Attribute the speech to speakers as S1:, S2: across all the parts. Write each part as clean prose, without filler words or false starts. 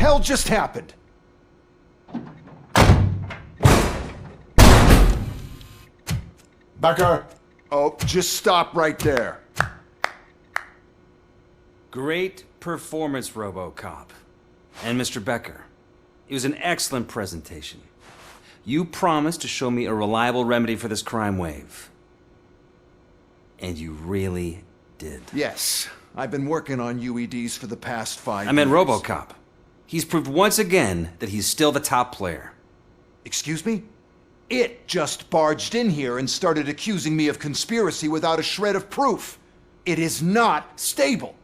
S1: hell just happened?
S2: Becker!
S1: Oh, just stop right there.
S3: Great performance, RoboCop. And Mr. Becker, it was an excellent presentation. You promised to show me a reliable remedy for this crime wave. And you really did.
S1: Yes, I've been working on UEDs for the past 5 years.
S3: I meant RoboCop. He's proved once again that he's still the top player.
S1: Excuse me? It just barged in here and started accusing me of conspiracy without a shred of proof. It is not stable.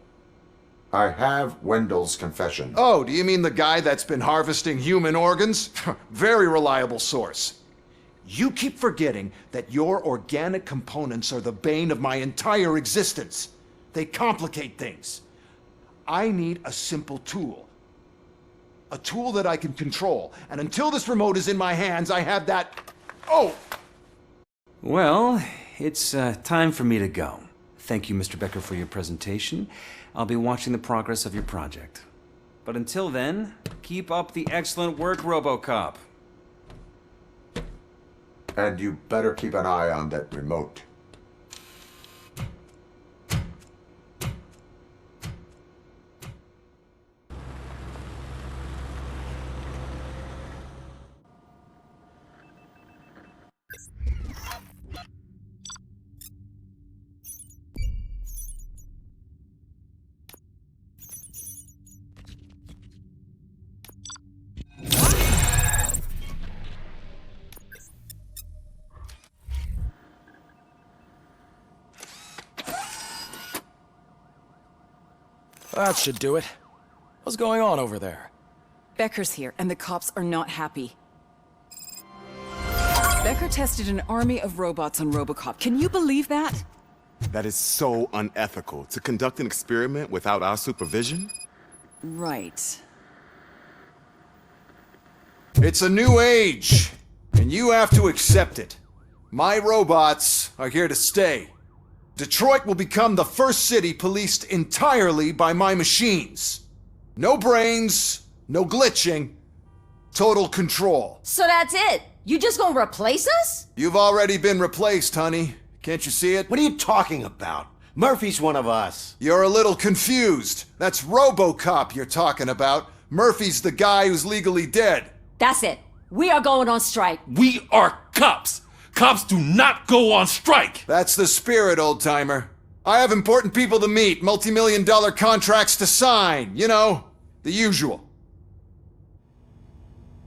S2: I have Wendell's confession.
S1: Oh, do you mean the guy that's been harvesting human organs? Very reliable source. You keep forgetting that your organic components are the bane of my entire existence. They complicate things. I need a simple tool. A tool that I can control. And until this remote is in my hands, I have that... Oh!
S3: Well, it's time for me to go. Thank you, Mr. Becker, for your presentation. I'll be watching the progress of your project. But until then, keep up the excellent work, RoboCop.
S2: And you better keep an eye on that remote.
S4: That should do it. What's going on over there?
S5: Becker's here, and the cops are not happy. Becker tested an army of robots on RoboCop. Can you believe that?
S6: That is so unethical. To conduct an experiment without our supervision?
S5: Right.
S1: It's a new age, and you have to accept it. My robots are here to stay. Detroit will become the first city policed entirely by my machines. No brains, no glitching, total control.
S7: So that's it? You just gonna replace us?
S1: You've already been replaced, honey. Can't you see it?
S8: What are you talking about? Murphy's one of us.
S1: You're a little confused. That's RoboCop you're talking about. Murphy's the guy who's legally dead.
S7: That's it. We are going on strike.
S9: We are cops. Cops do not go on strike!
S1: That's the spirit, old-timer. I have important people to meet, multi-million-dollar contracts to sign, you know, the usual.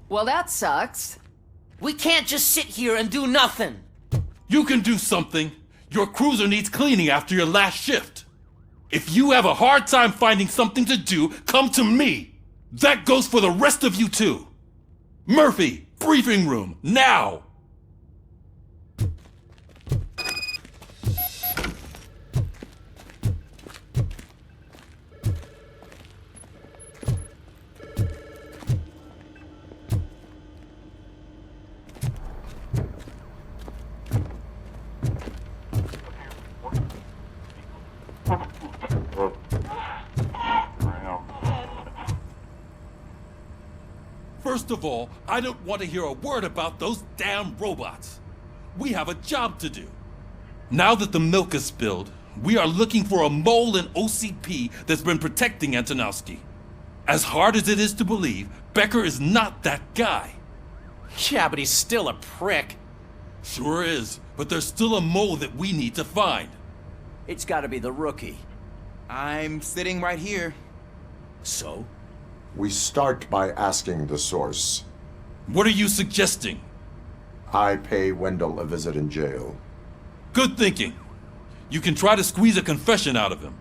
S7: Well, that sucks.
S10: We can't just sit here and do nothing.
S9: You can do something. Your cruiser needs cleaning after your last shift. If you have a hard time finding something to do, come to me. That goes for the rest of you too. Murphy, briefing room, now! First of all, I don't want to hear a word about those damn robots. We have a job to do. Now that the milk is spilled, we are looking for a mole in OCP that's been protecting Antonowski. As hard as it is to believe, Becker is not that guy.
S4: Yeah, but he's still a prick.
S9: Sure is, but there's still a mole that we need to find.
S10: It's gotta be the rookie.
S11: I'm sitting right here.
S9: So?
S2: We start by asking the source.
S9: What are you suggesting?
S2: I pay Wendell a visit in jail.
S9: Good thinking. You can try to squeeze a confession out of him.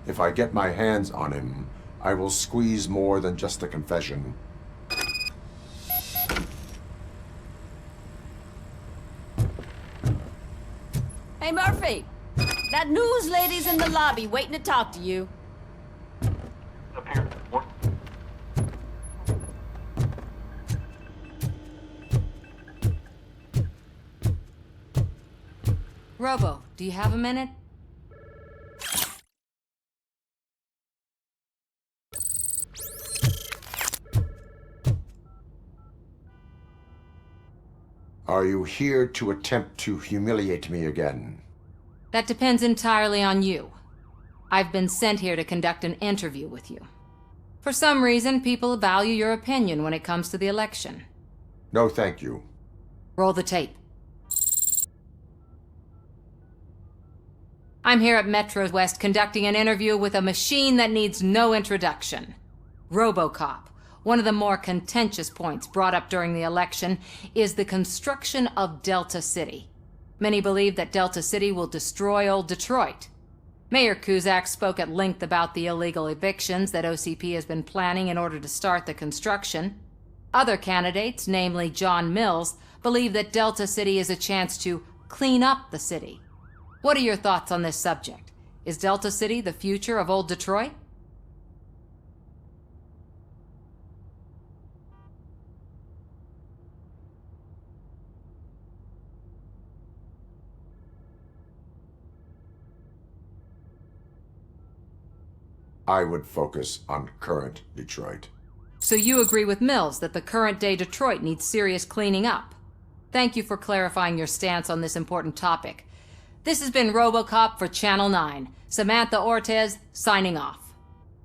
S2: If I get my hands on him, I will squeeze more than just a confession.
S7: Hey, Murphy. That news lady's in the lobby waiting to talk to you. Robo, do you have a minute?
S2: Are you here to attempt to humiliate me again?
S12: That depends entirely on you. I've been sent here to conduct an interview with you. For some reason, people value your opinion when it comes to the election.
S2: No, thank you.
S12: Roll the tape. I'm here at Metro West conducting an interview with a machine that needs no introduction. RoboCop. One of the more contentious points brought up during the election is the construction of Delta City. Many believe that Delta City will destroy old Detroit. Mayor Cusack spoke at length about the illegal evictions that OCP has been planning in order to start the construction. Other candidates, namely John Mills, believe that Delta City is a chance to clean up the city. What are your thoughts on this subject? Is Delta City the future of old Detroit?
S2: I would focus on current Detroit.
S12: So you agree with Mills that the current-day Detroit needs serious cleaning up? Thank you for clarifying your stance on this important topic. This has been RoboCop for Channel 9. Samantha Ortez, signing off.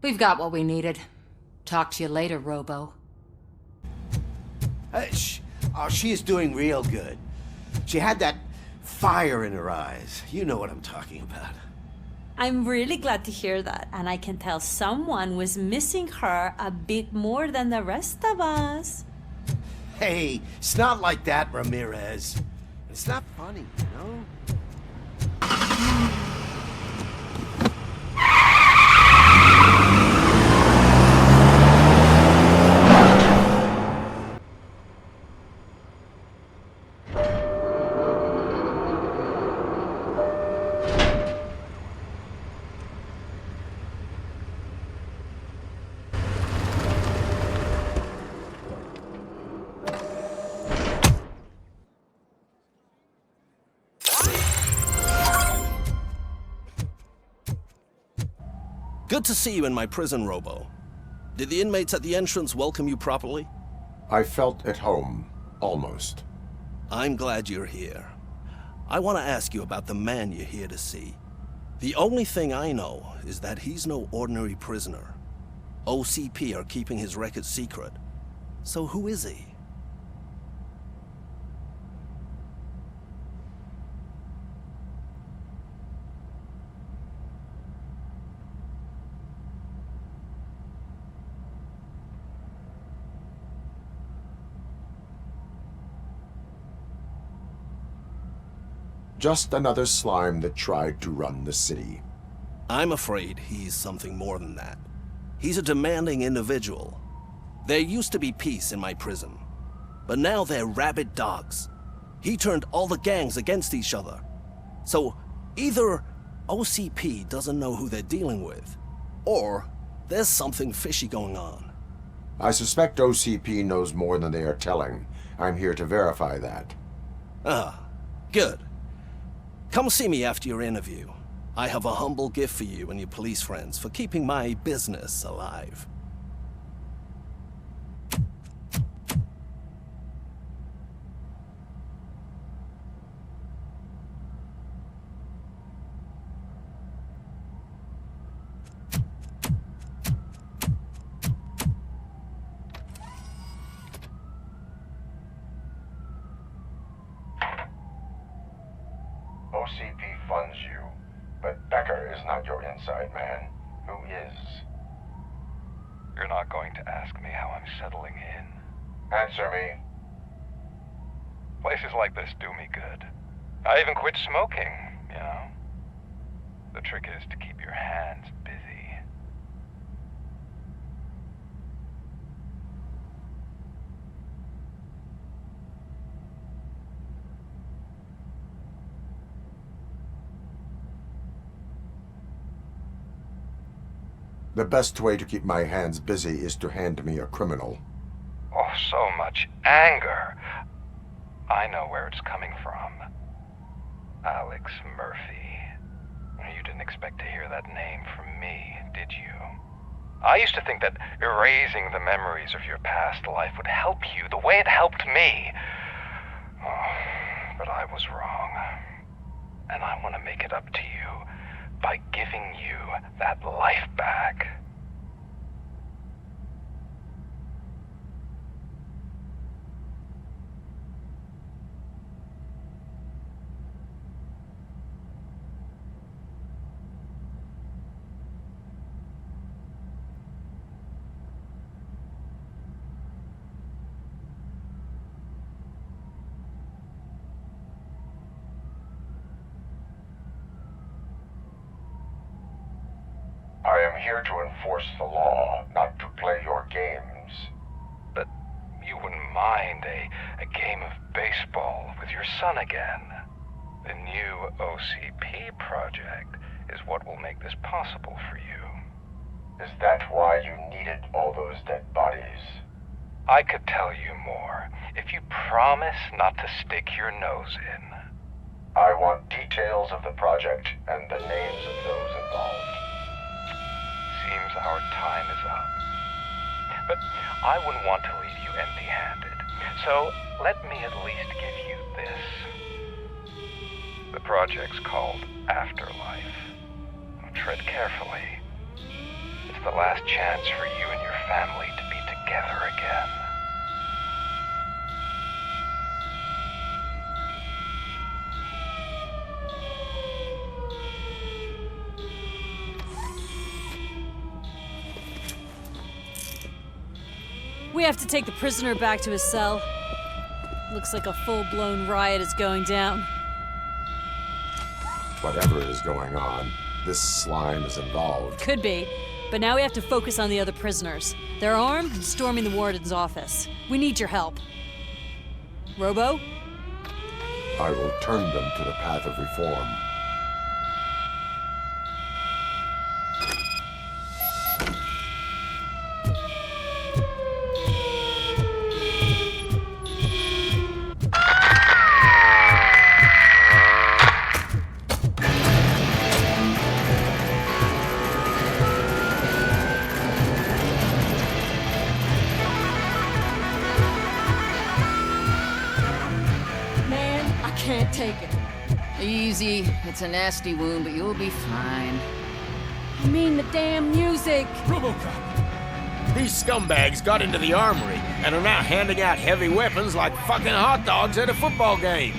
S12: We've got what we needed. Talk to you later, Robo.
S8: She is doing real good. She had that fire in her eyes. You know what I'm talking about.
S7: I'm really glad to hear that, and I can tell someone was missing her a bit more than the rest of us.
S8: Hey, it's not like that, Ramirez. It's not funny, you know?
S13: Good to see you in my prison, Robo. Did the inmates at the entrance welcome you properly?
S2: I felt at home, almost.
S13: I'm glad you're here. I want to ask you about the man you're here to see. The only thing I know is that he's no ordinary prisoner. OCP are keeping his record secret. So who is he?
S2: Just another slime that tried to run the city.
S13: I'm afraid he's something more than that. He's a demanding individual. There used to be peace in my prison, but now they're rabid dogs. He turned all the gangs against each other. So either OCP doesn't know who they're dealing with, or there's something fishy going on.
S2: I suspect OCP knows more than they are telling. I'm here to verify that.
S13: Ah, good. Come see me after your interview. I have a humble gift for you and your police friends for keeping my business alive.
S2: OCP funds you, but Becker is not your inside man. Who is?
S14: You're not going to ask me how I'm settling in.
S2: Answer me.
S14: Places like this do me good. I even quit smoking, you know. The trick is to keep your hands busy.
S2: The best way to keep my hands busy is to hand me a criminal.
S14: Oh, so much anger. I know where it's coming from. Alex Murphy. You didn't expect to hear that name from me, did you? I used to think that erasing the memories of your past life would help you the way it helped me. Oh, but I was wrong. And I want to make it up to you by giving you that life back.
S2: I am here to enforce the law, not to play your games.
S14: But you wouldn't mind a game of baseball with your son again. The new OCP project is what will make this possible for you.
S2: Is that why you needed all those dead bodies?
S14: I could tell you more if you promise not to stick your nose in.
S2: I want details of the project and the names of those involved.
S14: Seems our time is up. But I wouldn't want to leave you empty-handed, so let me at least give you this. The project's called Afterlife. Tread carefully. It's the last chance for you and your family to be together again.
S7: We have to take the prisoner back to his cell. Looks like a full-blown riot is going down.
S2: Whatever is going on, this slime is involved.
S7: Could be, but now we have to focus on the other prisoners. They're armed and storming the warden's office. We need your help. Robo?
S2: I will turn them to the path of reform.
S15: Can't take it.
S16: Easy. It's a nasty wound, but you'll be fine.
S15: I mean the damn music.
S4: RoboCop! These scumbags got into the armory and are now handing out heavy weapons like fucking hot dogs at a football game.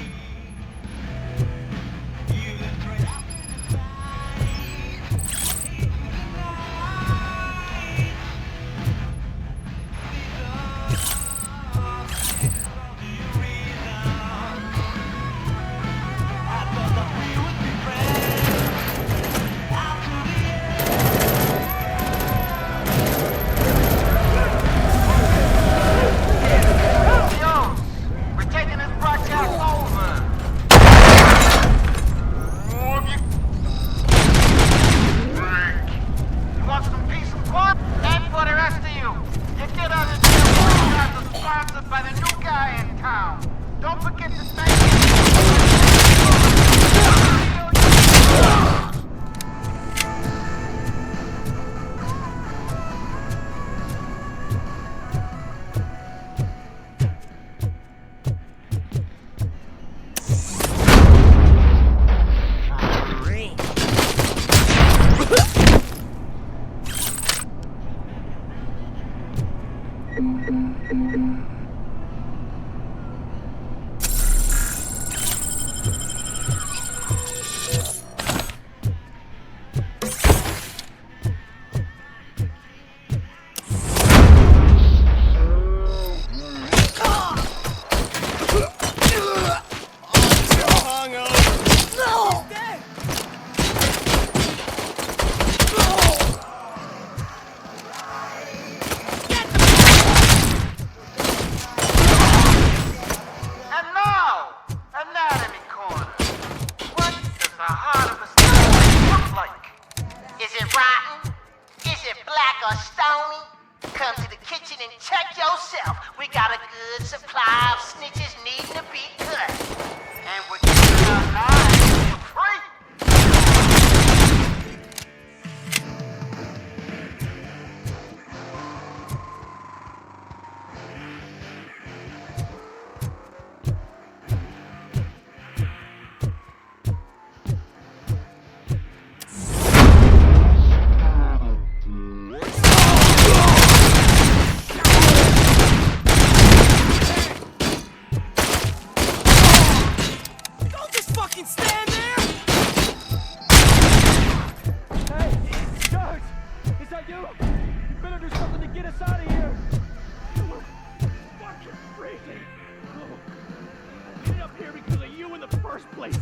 S17: first place.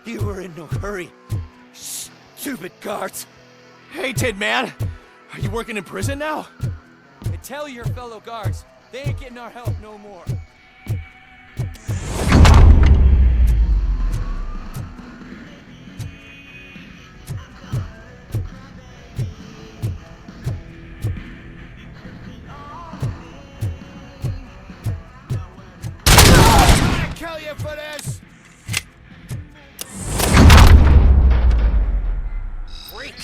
S8: You were in no hurry. Stupid guards. Hey, Tin Man. Are you working in prison now?
S10: And tell your fellow guards, they ain't getting our help no more.
S4: I'm gonna kill you for this! Freak!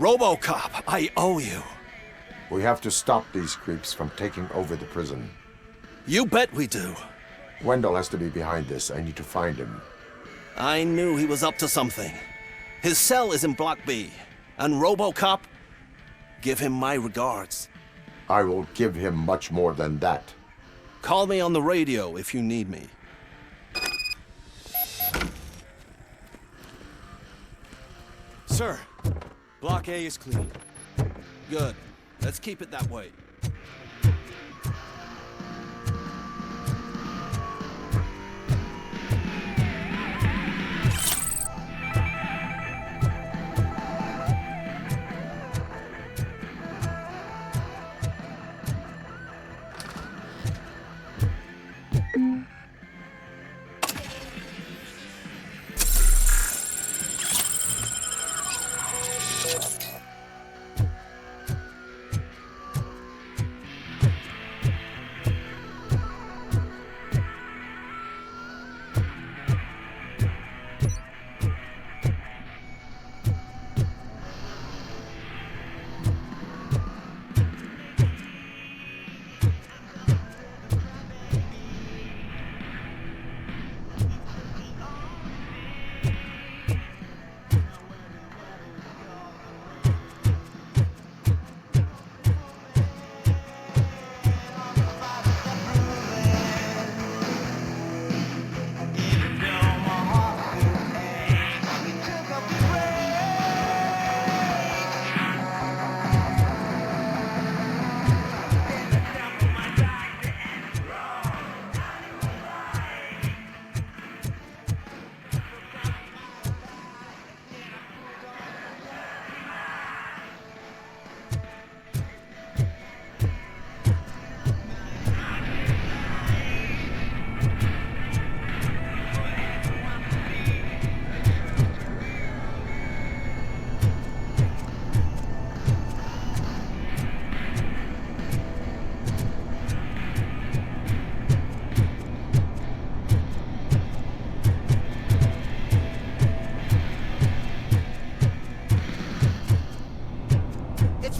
S13: RoboCop, I owe you.
S2: We have to stop these creeps from taking over the prison.
S13: You bet we do.
S2: Wendell has to be behind this. I need to find him.
S13: I knew he was up to something. His cell is in Block B. And RoboCop, give him my regards.
S2: I will give him much more than that.
S13: Call me on the radio if you need me.
S10: Sir, Block A is clean.
S13: Good. Let's keep it that way.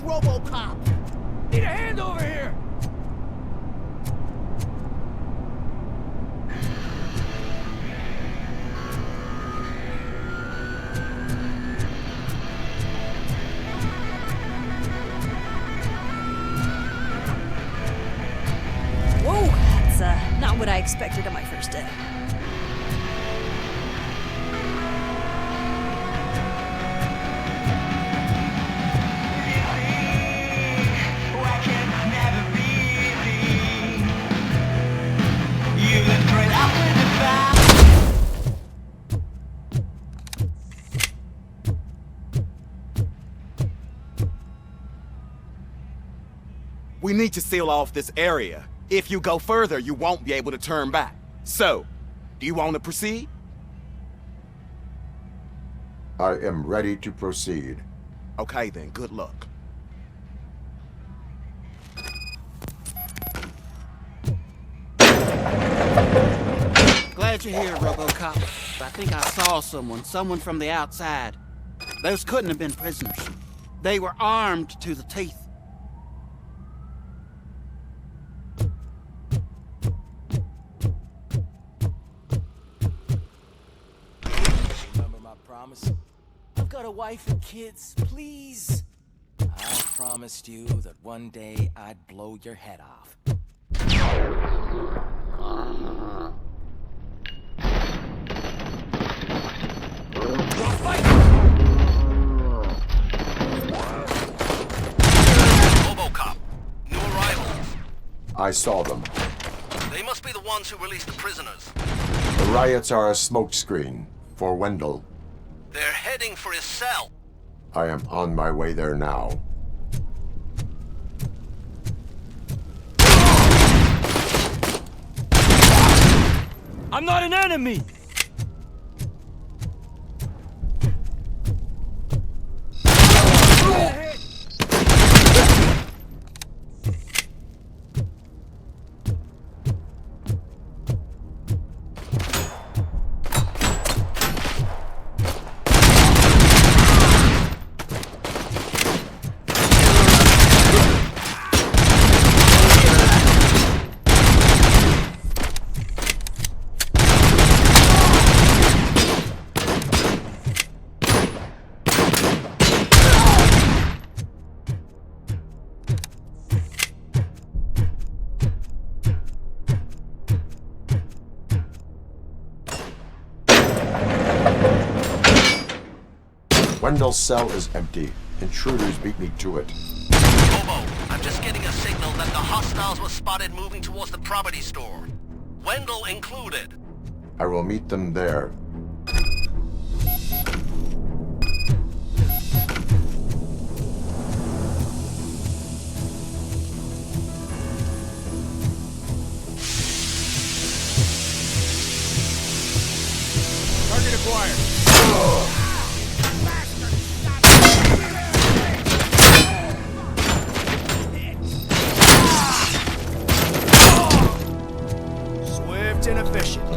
S8: RoboCop! Need a hand over here!
S7: Whoa, that's not what I expected on my first day.
S11: We need to seal off this area. If you go further, you won't be able to turn back. So, do you want to proceed?
S2: I am ready to proceed.
S11: Okay then, good luck.
S17: Glad you're here, RoboCop. I think I saw someone from the outside. Those couldn't have been prisoners. They were armed to the teeth.
S10: Remember my promise? I've got a wife and kids, please. I promised you that one day I'd blow your head off.
S13: RoboCop, new arrivals.
S2: I saw them.
S13: They must be the ones who released the prisoners.
S2: The riots are a smokescreen for Wendell.
S13: They're heading for his cell.
S2: I am on my way there now.
S10: I'm not an enemy!
S2: Wendell's cell is empty. Intruders beat me to it.
S13: Robo, I'm just getting a signal that the hostiles were spotted moving towards the property store. Wendell included.
S2: I will meet them there.
S4: Target acquired.
S8: Swift and efficient.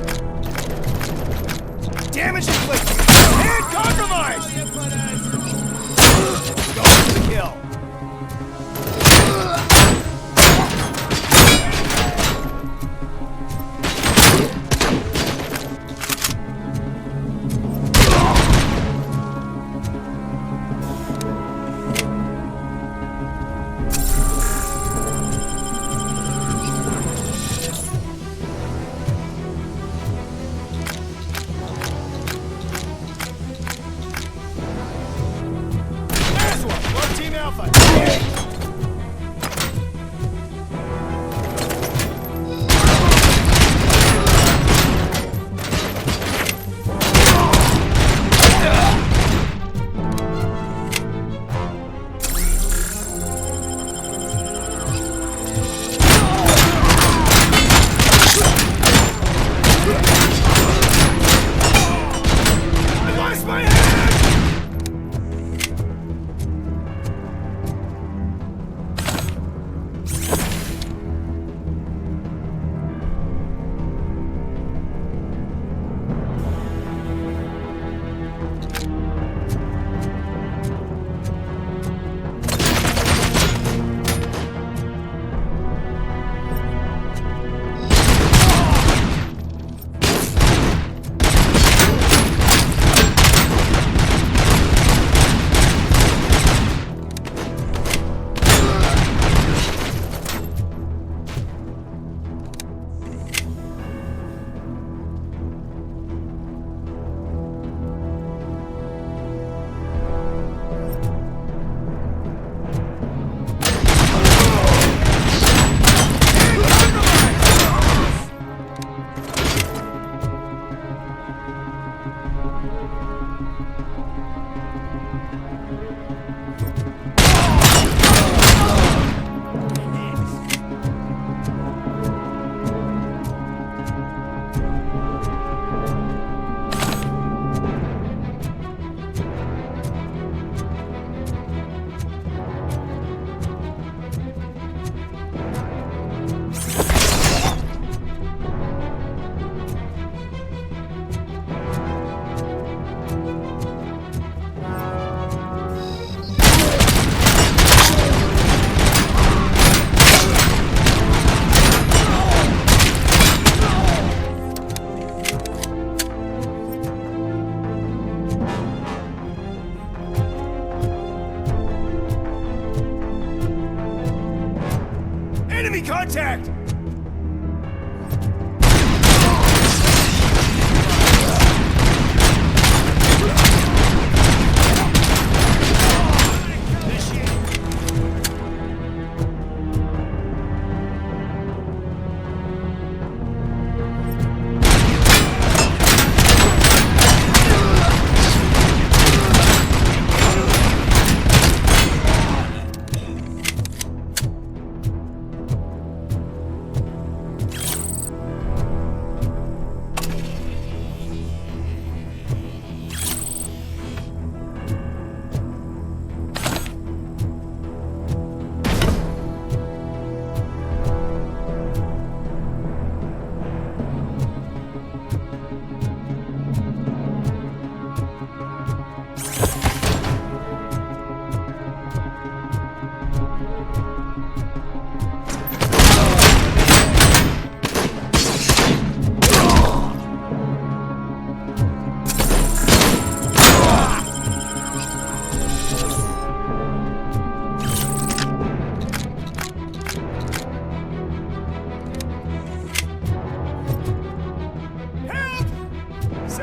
S8: Enemy contact!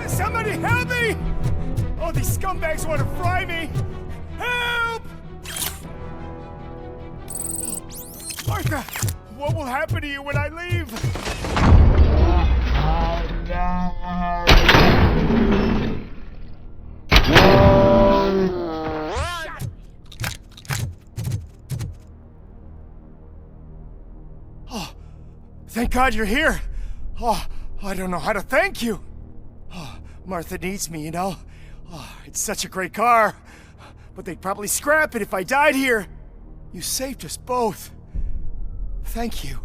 S8: Somebody help me! Oh, these scumbags want to fry me! Help! Martha, what will happen to you when I leave? Oh, thank God you're here. Oh, I don't know how to thank you. Oh, Martha needs me, you know. Oh, it's such a great car. But they'd probably scrap it if I died here. You saved us both. Thank you.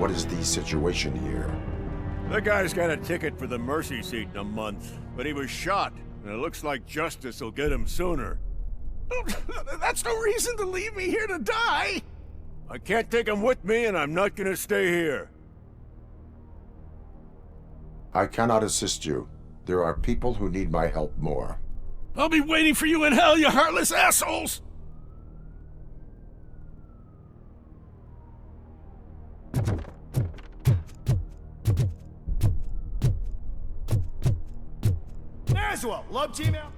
S2: What is the situation here?
S18: The guy's got a ticket for the mercy seat in a month, but he was shot, and it looks like justice will get him sooner.
S8: That's no reason to leave me here to die!
S18: I can't take him with me, and I'm not gonna stay here.
S2: I cannot assist you. There are people who need my help more.
S8: I'll be waiting for you in hell, you heartless assholes! As well, love team out.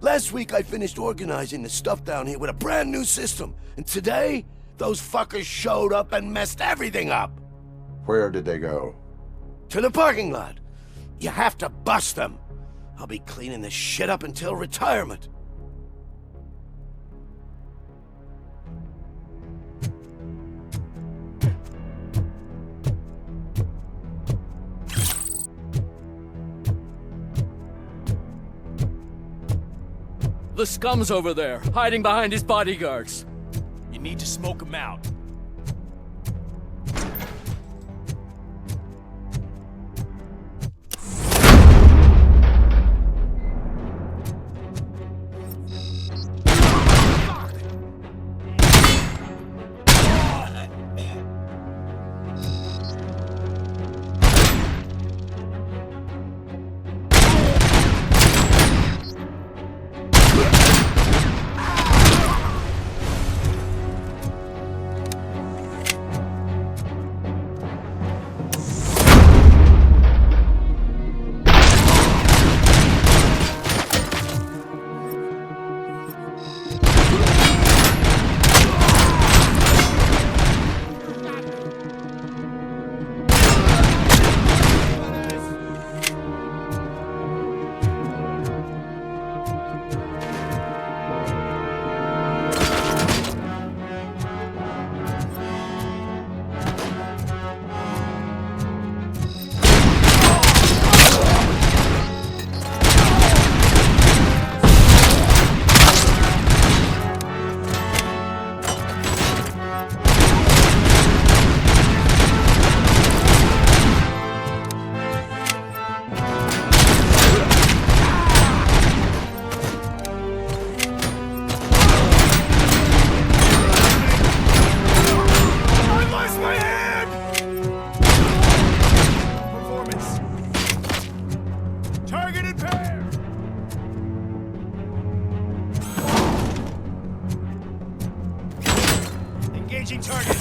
S19: Last week I finished organizing the stuff down here with a brand new system. And today, those fuckers showed up and messed everything up.
S2: Where did they go?
S19: To the parking lot. You have to bust them. I'll be cleaning this shit up until retirement.
S20: The scum's over there, hiding behind his bodyguards.
S8: You need to smoke him out. Engaging target.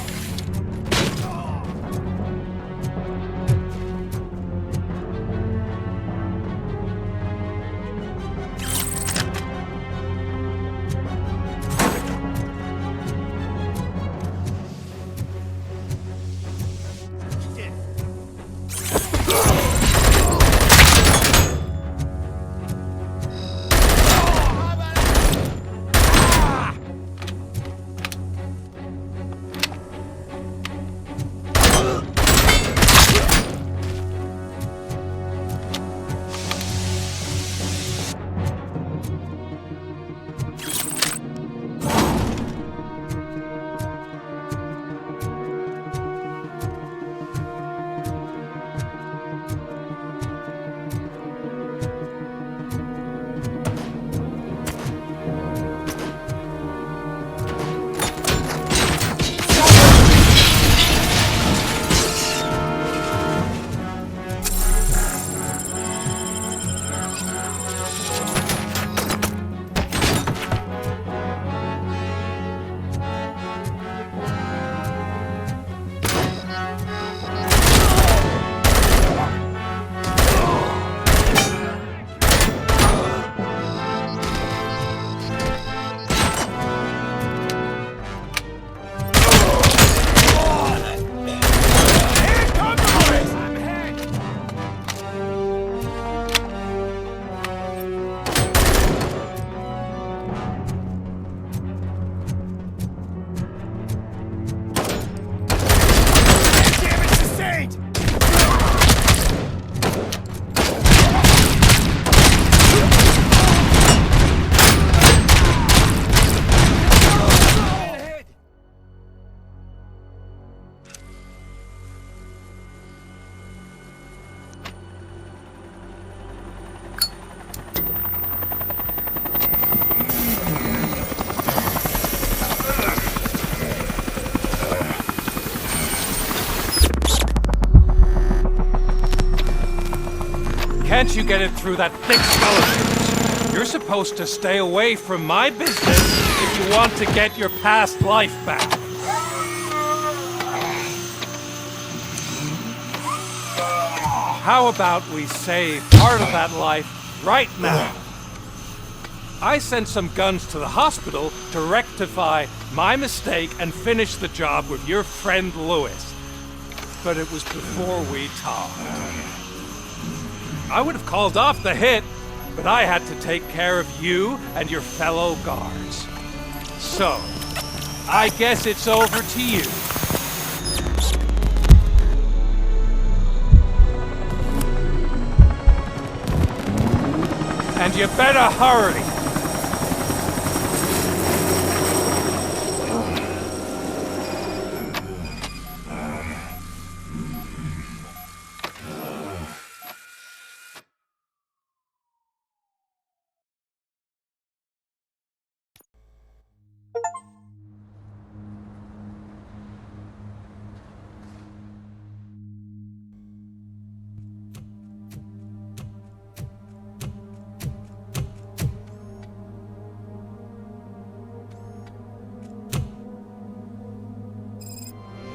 S20: Can't you get it through that thick skeleton?
S21: You're supposed to stay away from my business if you want to get your past life back. How about we save part of that life right now? I sent some guns to the hospital to rectify my mistake and finish the job with your friend Lewis. But it was before we talked. I would have called off the hit, but I had to take care of you and your fellow guards. So, I guess it's over to you. And you better hurry.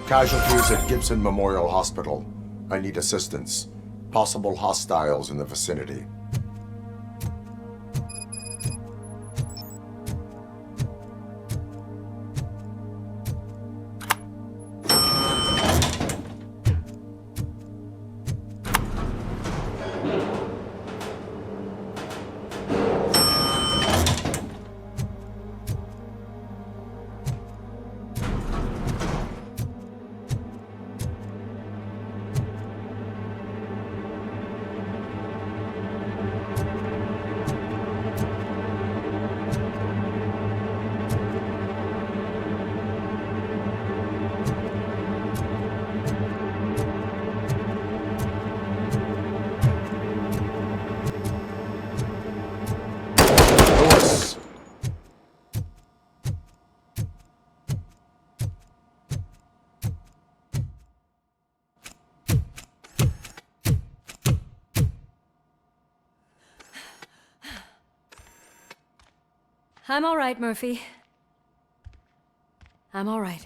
S2: Casualties at Gibson Memorial Hospital. I need assistance. Possible hostiles in the vicinity.
S15: I'm all right, Murphy. I'm all right.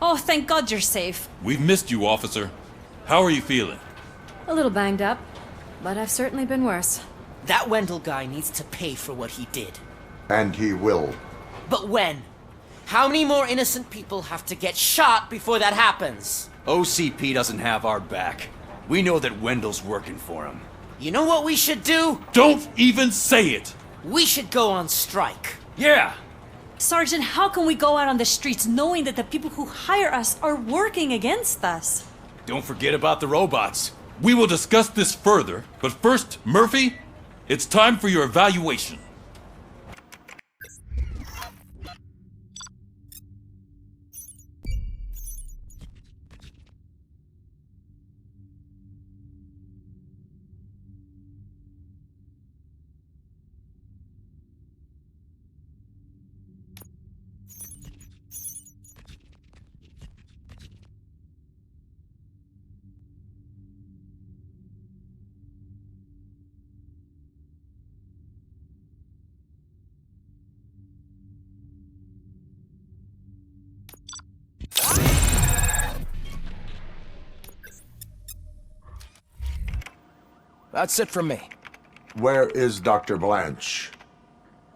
S7: Oh, thank God you're safe.
S9: We've missed you, officer. How are you feeling?
S15: A little banged up, but I've certainly been worse.
S10: That Wendell guy needs to pay for what he did.
S2: And he will.
S10: But when? How many more innocent people have to get shot before that happens?
S22: OCP doesn't have our back. We know that Wendell's working for him.
S10: You know what we should do?
S9: Don't even say it!
S10: We should go on strike.
S22: Yeah!
S7: Sergeant, how can we go out on the streets knowing that the people who hire us are working against us?
S22: Don't forget about the robots.
S9: We will discuss this further, but first, Murphy, it's time for your evaluation.
S10: That's it from me.
S2: Where is Dr. Blanche?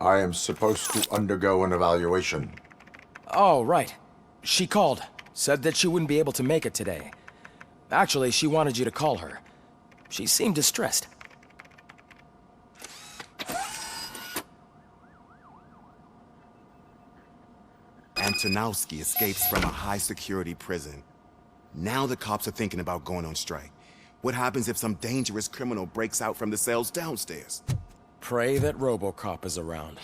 S2: I am supposed to undergo an evaluation.
S23: Oh, right. She called. Said that she wouldn't be able to make it today. Actually, she wanted you to call her. She seemed distressed.
S11: Antonowski escapes from a high-security prison. Now the cops are thinking about going on strike. What happens if some dangerous criminal breaks out from the cells downstairs?
S23: Pray that RoboCop is around.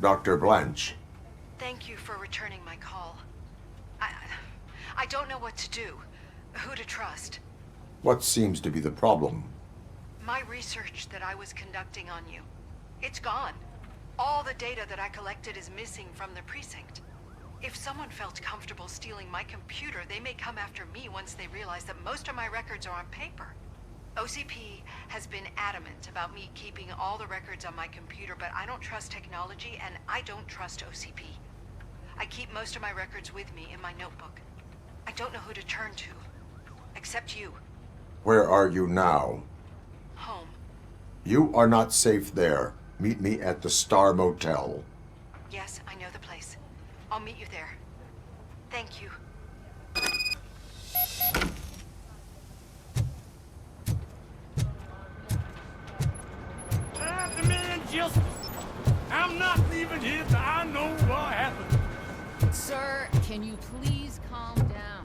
S2: Dr. Blanche.
S3: Thank you for returning my call. I don't know what to do, who to trust.
S2: What seems to be the problem?
S3: My research that I was conducting on you, it's gone. All the data that I collected is missing from the precinct. If someone felt comfortable stealing my computer, they may come after me once they realize that most of my records are on paper. OCP has been adamant about me keeping all the records on my computer, but I don't trust technology and I don't trust OCP. I keep most of my records with me in my notebook. I don't know who to turn to, except you.
S2: Where are you now?
S3: Home.
S2: You are not safe there. Meet me at the Star Motel.
S3: Yes, I know the place. I'll meet you there. Thank you.
S8: I demand justice. I'm not leaving here till I know what happened.
S16: Sir, can you please calm down?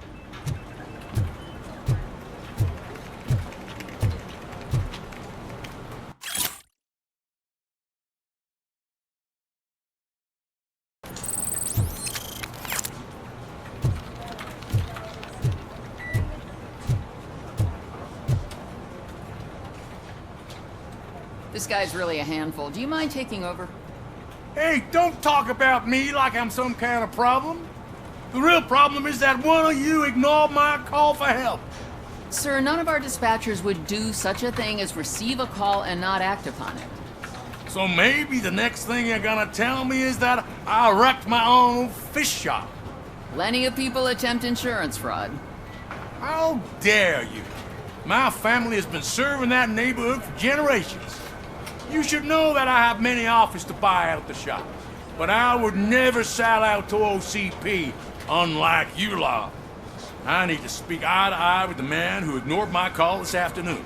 S16: This guy's really a handful. Do you mind taking over?
S8: Hey, don't talk about me like I'm some kind of problem. The real problem is that one of you ignored my call for help.
S16: Sir, none of our dispatchers would do such a thing as receive a call and not act upon it.
S8: So maybe the next thing you're gonna tell me is that I wrecked my own fish shop.
S16: Plenty of people attempt insurance fraud.
S8: How dare you? My family has been serving that neighborhood for generations. You should know that I have many offers to buy out the shop. But I would never sell out to OCP, unlike you lot. I need to speak eye to eye with the man who ignored my call this afternoon.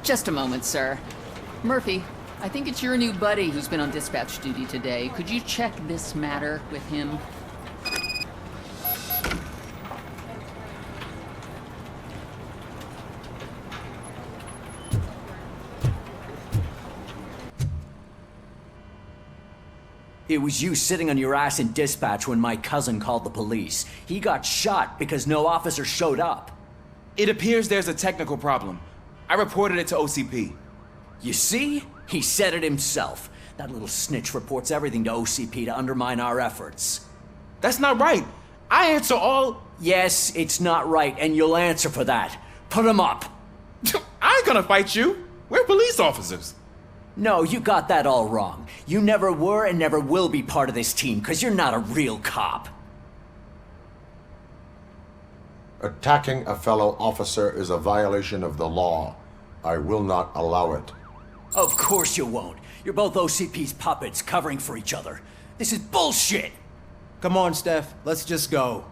S16: Just a moment, sir. Murphy, I think it's your new buddy who's been on dispatch duty today. Could you check this matter with him?
S22: It was you sitting on your ass in dispatch when my cousin called the police. He got shot because no officer showed up.
S5: It appears there's a technical problem. I reported it to OCP.
S22: You see? He said it himself. That little snitch reports everything to OCP to undermine our efforts.
S5: That's not right. I answer all...
S22: Yes, it's not right, and you'll answer for that. Put him up.
S5: I ain't gonna fight you. We're police officers.
S22: No, you got that all wrong. You never were and never will be part of this team, because you're not a real cop.
S2: Attacking a fellow officer is a violation of the law. I will not allow it.
S22: Of course you won't. You're both OCP's puppets covering for each other. This is bullshit!
S6: Come on, Steph. Let's just go.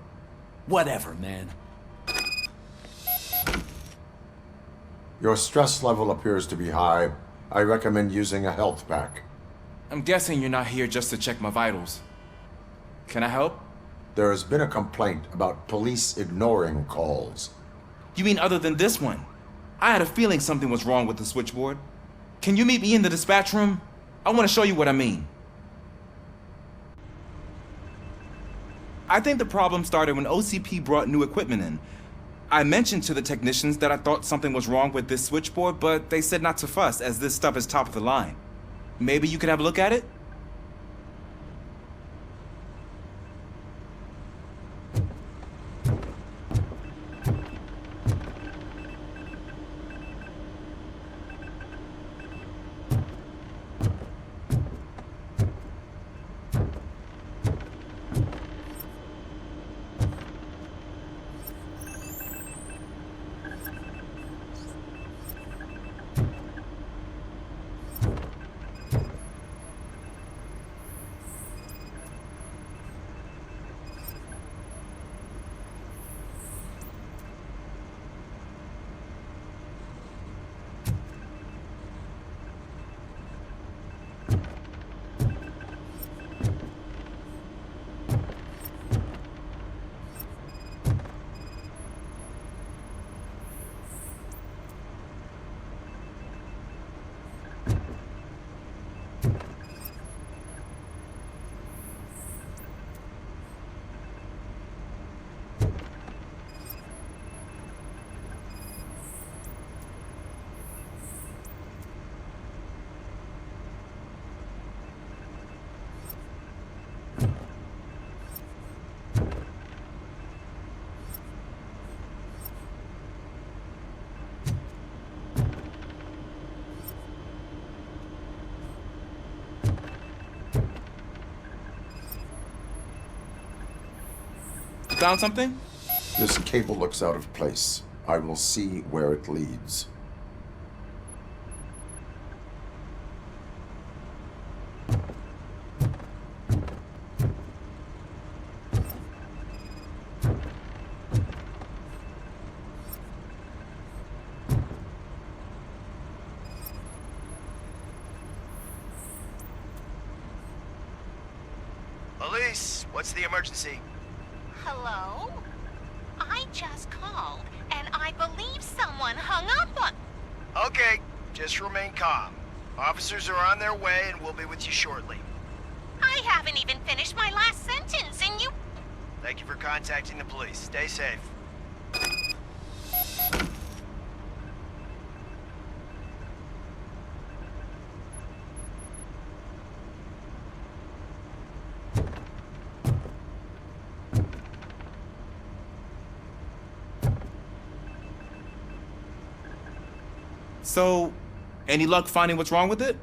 S22: Whatever, man.
S2: Your stress level appears to be high. I recommend using a health pack.
S5: I'm guessing you're not here just to check my vitals. Can I help?
S2: There has been a complaint about police ignoring calls.
S5: You mean other than this one? I had a feeling something was wrong with the switchboard. Can you meet me in the dispatch room? I want to show you what I mean. I think the problem started when OCP brought new equipment in. I mentioned to the technicians that I thought something was wrong with this switchboard, but they said not to fuss, as this stuff is top of the line. Maybe you could have a look at it? Found something?
S2: This cable looks out of place. I will see where it leads.
S1: Police, what's the emergency?
S12: Hello? I just called, and I believe someone hung up on...
S1: Okay, just remain calm. Officers are on their way and we'll be with you shortly.
S12: I haven't even finished my last sentence, and you...
S1: Thank you for contacting the police. Stay safe.
S5: So, any luck finding what's wrong with it?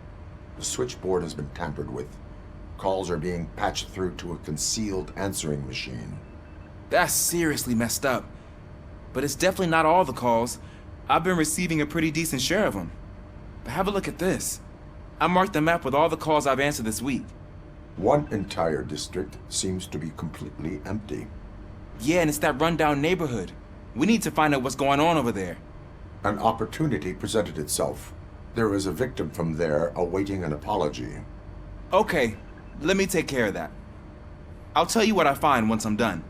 S2: The switchboard has been tampered with. Calls are being patched through to a concealed answering machine.
S5: That's seriously messed up. But it's definitely not all the calls. I've been receiving a pretty decent share of them. But have a look at this. I marked the map with all the calls I've answered this week.
S2: One entire district seems to be completely empty.
S5: Yeah, and it's that rundown neighborhood. We need to find out what's going on over there.
S2: An opportunity presented itself. There is a victim from there awaiting an apology.
S5: Okay, let me take care of that. I'll tell you what I find once I'm done.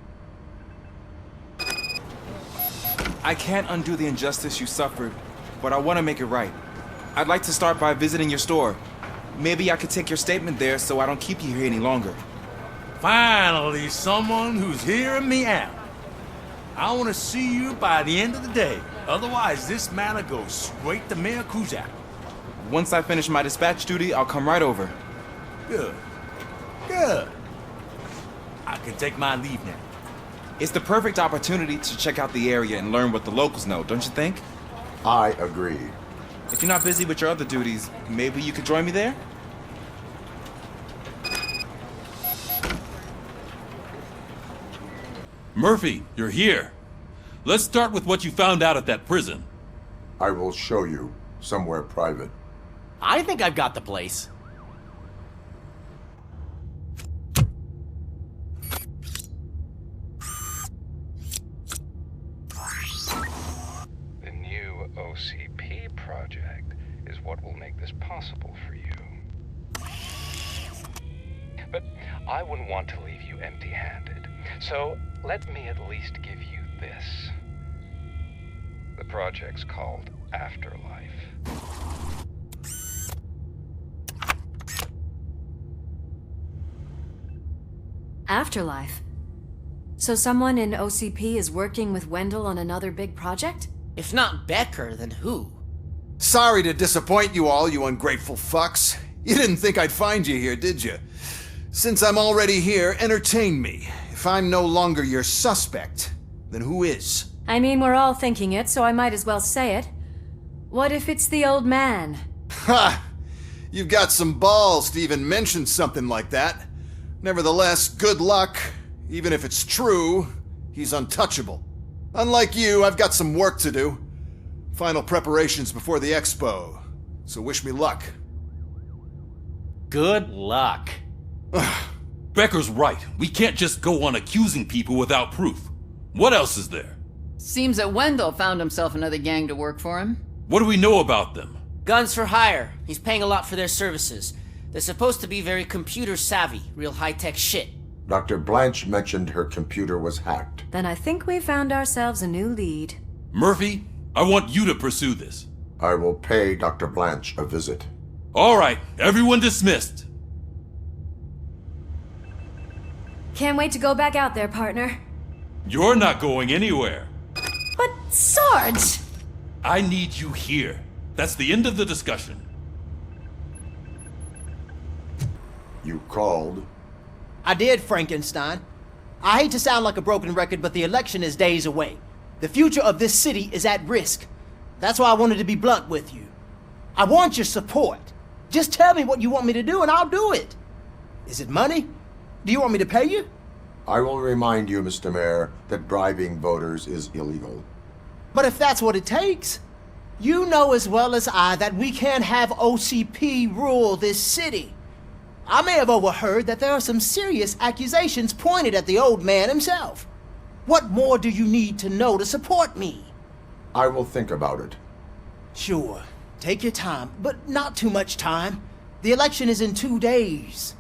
S5: I can't undo the injustice you suffered, but I want to make it right. I'd like to start by visiting your store. Maybe I could take your statement there so I don't keep you here any longer.
S14: Finally, someone who's hearing me out. I want to see you by the end of the day. Otherwise, this matter goes straight to Mayor Kuzak.
S5: Once I finish my dispatch duty, I'll come right over.
S14: Good. Good. I can take my leave now.
S5: It's the perfect opportunity to check out the area and learn what the locals know, don't you think?
S2: I agree.
S5: If you're not busy with your other duties, maybe you could join me there?
S9: Murphy, you're here. Let's start with what you found out at that prison.
S2: I will show you, somewhere private.
S17: I think I've got the place.
S24: The new OCP project is what will make this possible for you. But I wouldn't want to leave you empty-handed. So let me at least give you this. The project's called Afterlife.
S15: Afterlife? So someone in OCP is working with Wendell on another big project?
S17: If not Becker, then who?
S25: Sorry to disappoint you all, you ungrateful fucks. You didn't think I'd find you here, did you? Since I'm already here, entertain me. If I'm no longer your suspect, then who is?
S15: I mean, we're all thinking it, so I might as well say it. What if it's the old man?
S25: Ha! You've got some balls to even mention something like that. Nevertheless, good luck. Even if it's true, he's untouchable. Unlike you, I've got some work to do. Final preparations before the expo. So wish me luck.
S17: Good luck.
S9: Becker's right. We can't just go on accusing people without proof. What else is there?
S16: Seems that Wendell found himself another gang to work for him.
S9: What do we know about them?
S17: Guns for hire. He's paying a lot for their services. They're supposed to be very computer savvy, real high-tech shit.
S2: Dr. Blanche mentioned her computer was hacked.
S15: Then I think we found ourselves a new lead.
S9: Murphy, I want you to pursue this.
S2: I will pay Dr. Blanche a visit.
S9: All right, everyone dismissed.
S15: Can't wait to go back out there, partner.
S9: You're not going anywhere.
S15: But, Sarge!
S9: I need you here. That's the end of the discussion.
S2: You called?
S6: I did, Frankenstein. I hate to sound like a broken record, but the election is days away. The future of this city is at risk. That's why I wanted to be blunt with you. I want your support. Just tell me what you want me to do and I'll do it. Is it money? Do you want me to pay you?
S2: I will remind you, Mr. Mayor, that bribing voters is illegal.
S6: But if that's what it takes, you know as well as I that we can't have OCP rule this city. I may have overheard that there are some serious accusations pointed at the old man himself. What more do you need to know to support me?
S2: I will think about it.
S6: Sure. Take your time, but not too much time. The election is in 2 days.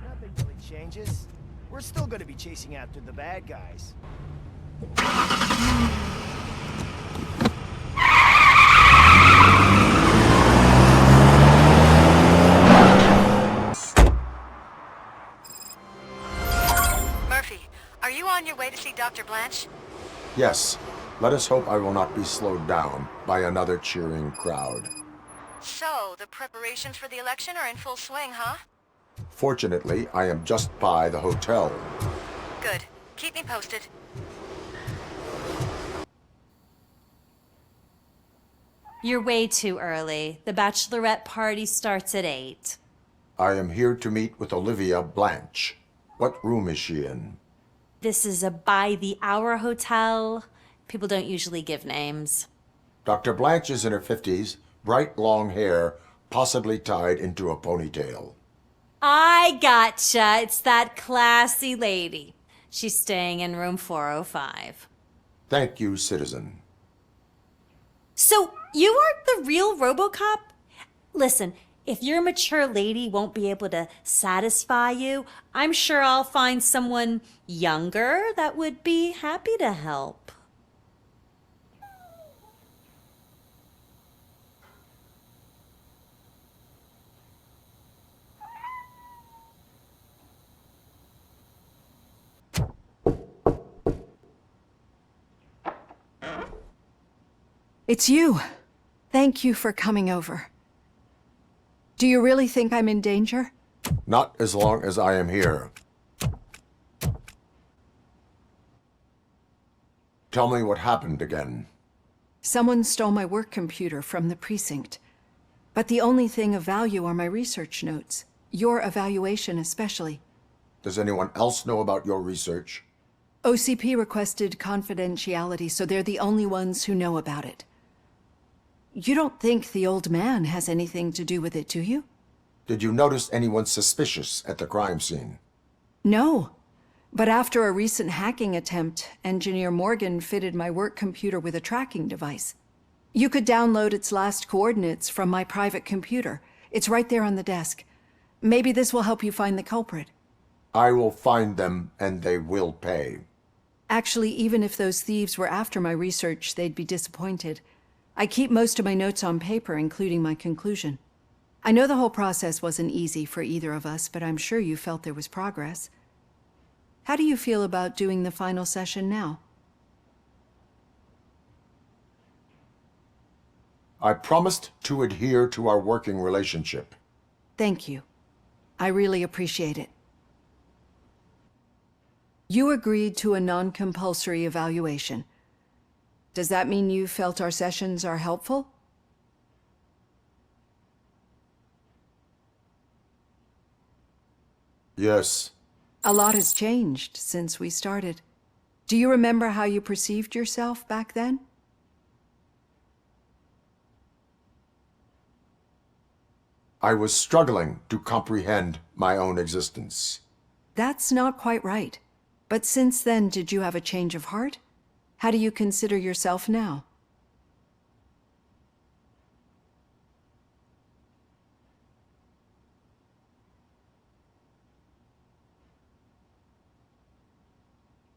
S8: Nothing really changes. We're still gonna be chasing after the bad guys.
S3: Murphy, are you on your way to see Dr. Blanche?
S2: Yes, let us hope I will not be slowed down by another cheering crowd.
S3: So, the preparations for the election are in full swing, huh?
S2: Fortunately, I am just by the hotel.
S3: Good. Keep me posted.
S7: You're way too early. The bachelorette party starts at 8.
S2: I am here to meet with Olivia Blanche. What room is she in?
S7: This is a by-the-hour hotel. People don't usually give names.
S2: Dr. Blanche is in her 50s, bright long hair, possibly tied into a ponytail.
S7: I gotcha. It's that classy lady. She's staying in room 405.
S2: Thank you, citizen.
S7: So, you aren't the real RoboCop? Listen, if your mature lady won't be able to satisfy you, I'm sure I'll find someone younger that would be happy to help.
S4: It's you. Thank you for coming over. Do you really think I'm in danger?
S2: Not as long as I am here. Tell me what happened again.
S4: Someone stole my work computer from the precinct. But the only thing of value are my research notes. Your evaluation especially.
S2: Does anyone else know about your research?
S4: OCP requested confidentiality, so they're the only ones who know about it. You don't think the old man has anything to do with it, do you?
S2: Did you notice anyone suspicious at the crime scene?
S4: No. But after a recent hacking attempt, Engineer Morgan fitted my work computer with a tracking device. You could download its last coordinates from my private computer. It's right there on the desk. Maybe this will help you find the culprit.
S2: I will find them, and they will pay.
S4: Actually, even if those thieves were after my research, they'd be disappointed. I keep most of my notes on paper, including my conclusion. I know the whole process wasn't easy for either of us, but I'm sure you felt there was progress. How do you feel about doing the final session now?
S2: I promised to adhere to our working relationship.
S4: Thank you. I really appreciate it. You agreed to a non-compulsory evaluation. Does that mean you felt our sessions are helpful?
S2: Yes.
S4: A lot has changed since we started. Do you remember how you perceived yourself back then?
S2: I was struggling to comprehend my own existence.
S4: That's not quite right. But since then, did you have a change of heart? How do you consider yourself now?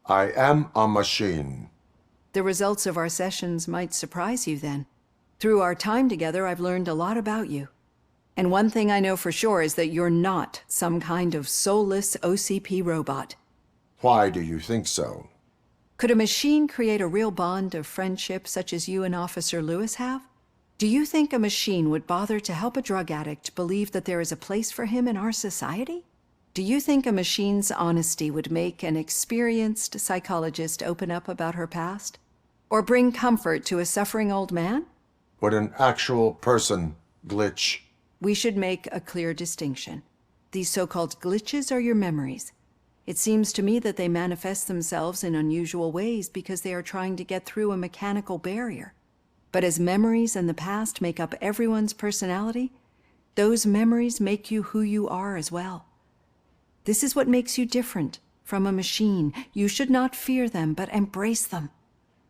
S2: I am a machine.
S4: The results of our sessions might surprise you then. Through our time together, I've learned a lot about you. And one thing I know for sure is that you're not some kind of soulless OCP robot.
S2: Why do you think so?
S4: Could a machine create a real bond of friendship such as you and Officer Lewis have? Do you think a machine would bother to help a drug addict believe that there is a place for him in our society? Do you think a machine's honesty would make an experienced psychologist open up about her past? Or bring comfort to a suffering old man?
S2: Would an actual person glitch?
S4: We should make a clear distinction. These so-called glitches are your memories. It seems to me that they manifest themselves in unusual ways because they are trying to get through a mechanical barrier. But as memories and the past make up everyone's personality, those memories make you who you are as well. This is what makes you different from a machine. You should not fear them, but embrace them.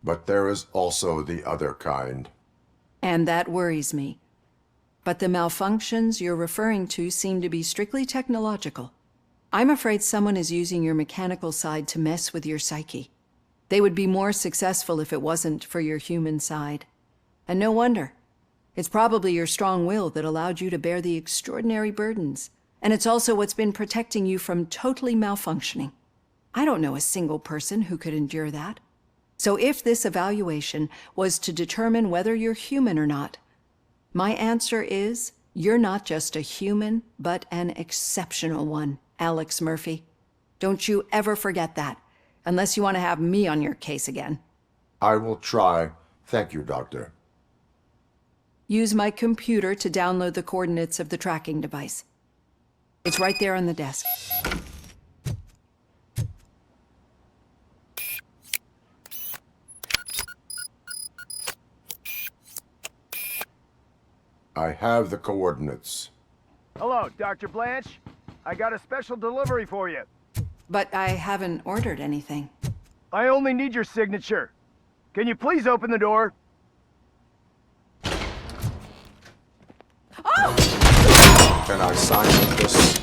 S2: But there is also the other kind.
S4: And that worries me. But the malfunctions you're referring to seem to be strictly technological. I'm afraid someone is using your mechanical side to mess with your psyche. They would be more successful if it wasn't for your human side. And no wonder. It's probably your strong will that allowed you to bear the extraordinary burdens. And it's also what's been protecting you from totally malfunctioning. I don't know a single person who could endure that. So if this evaluation was to determine whether you're human or not, my answer is you're not just a human, but an exceptional one, Alex Murphy. Don't you ever forget that, unless you want to have me on your case again.
S2: I will try. Thank you, Doctor.
S4: Use my computer to download the coordinates of the tracking device. It's right there on the desk.
S2: I have the coordinates.
S8: Hello, Dr. Blanche. I got a special delivery for you.
S4: But I haven't ordered anything.
S8: I only need your signature. Can you please open the door?
S4: Oh!
S2: Can I sign this?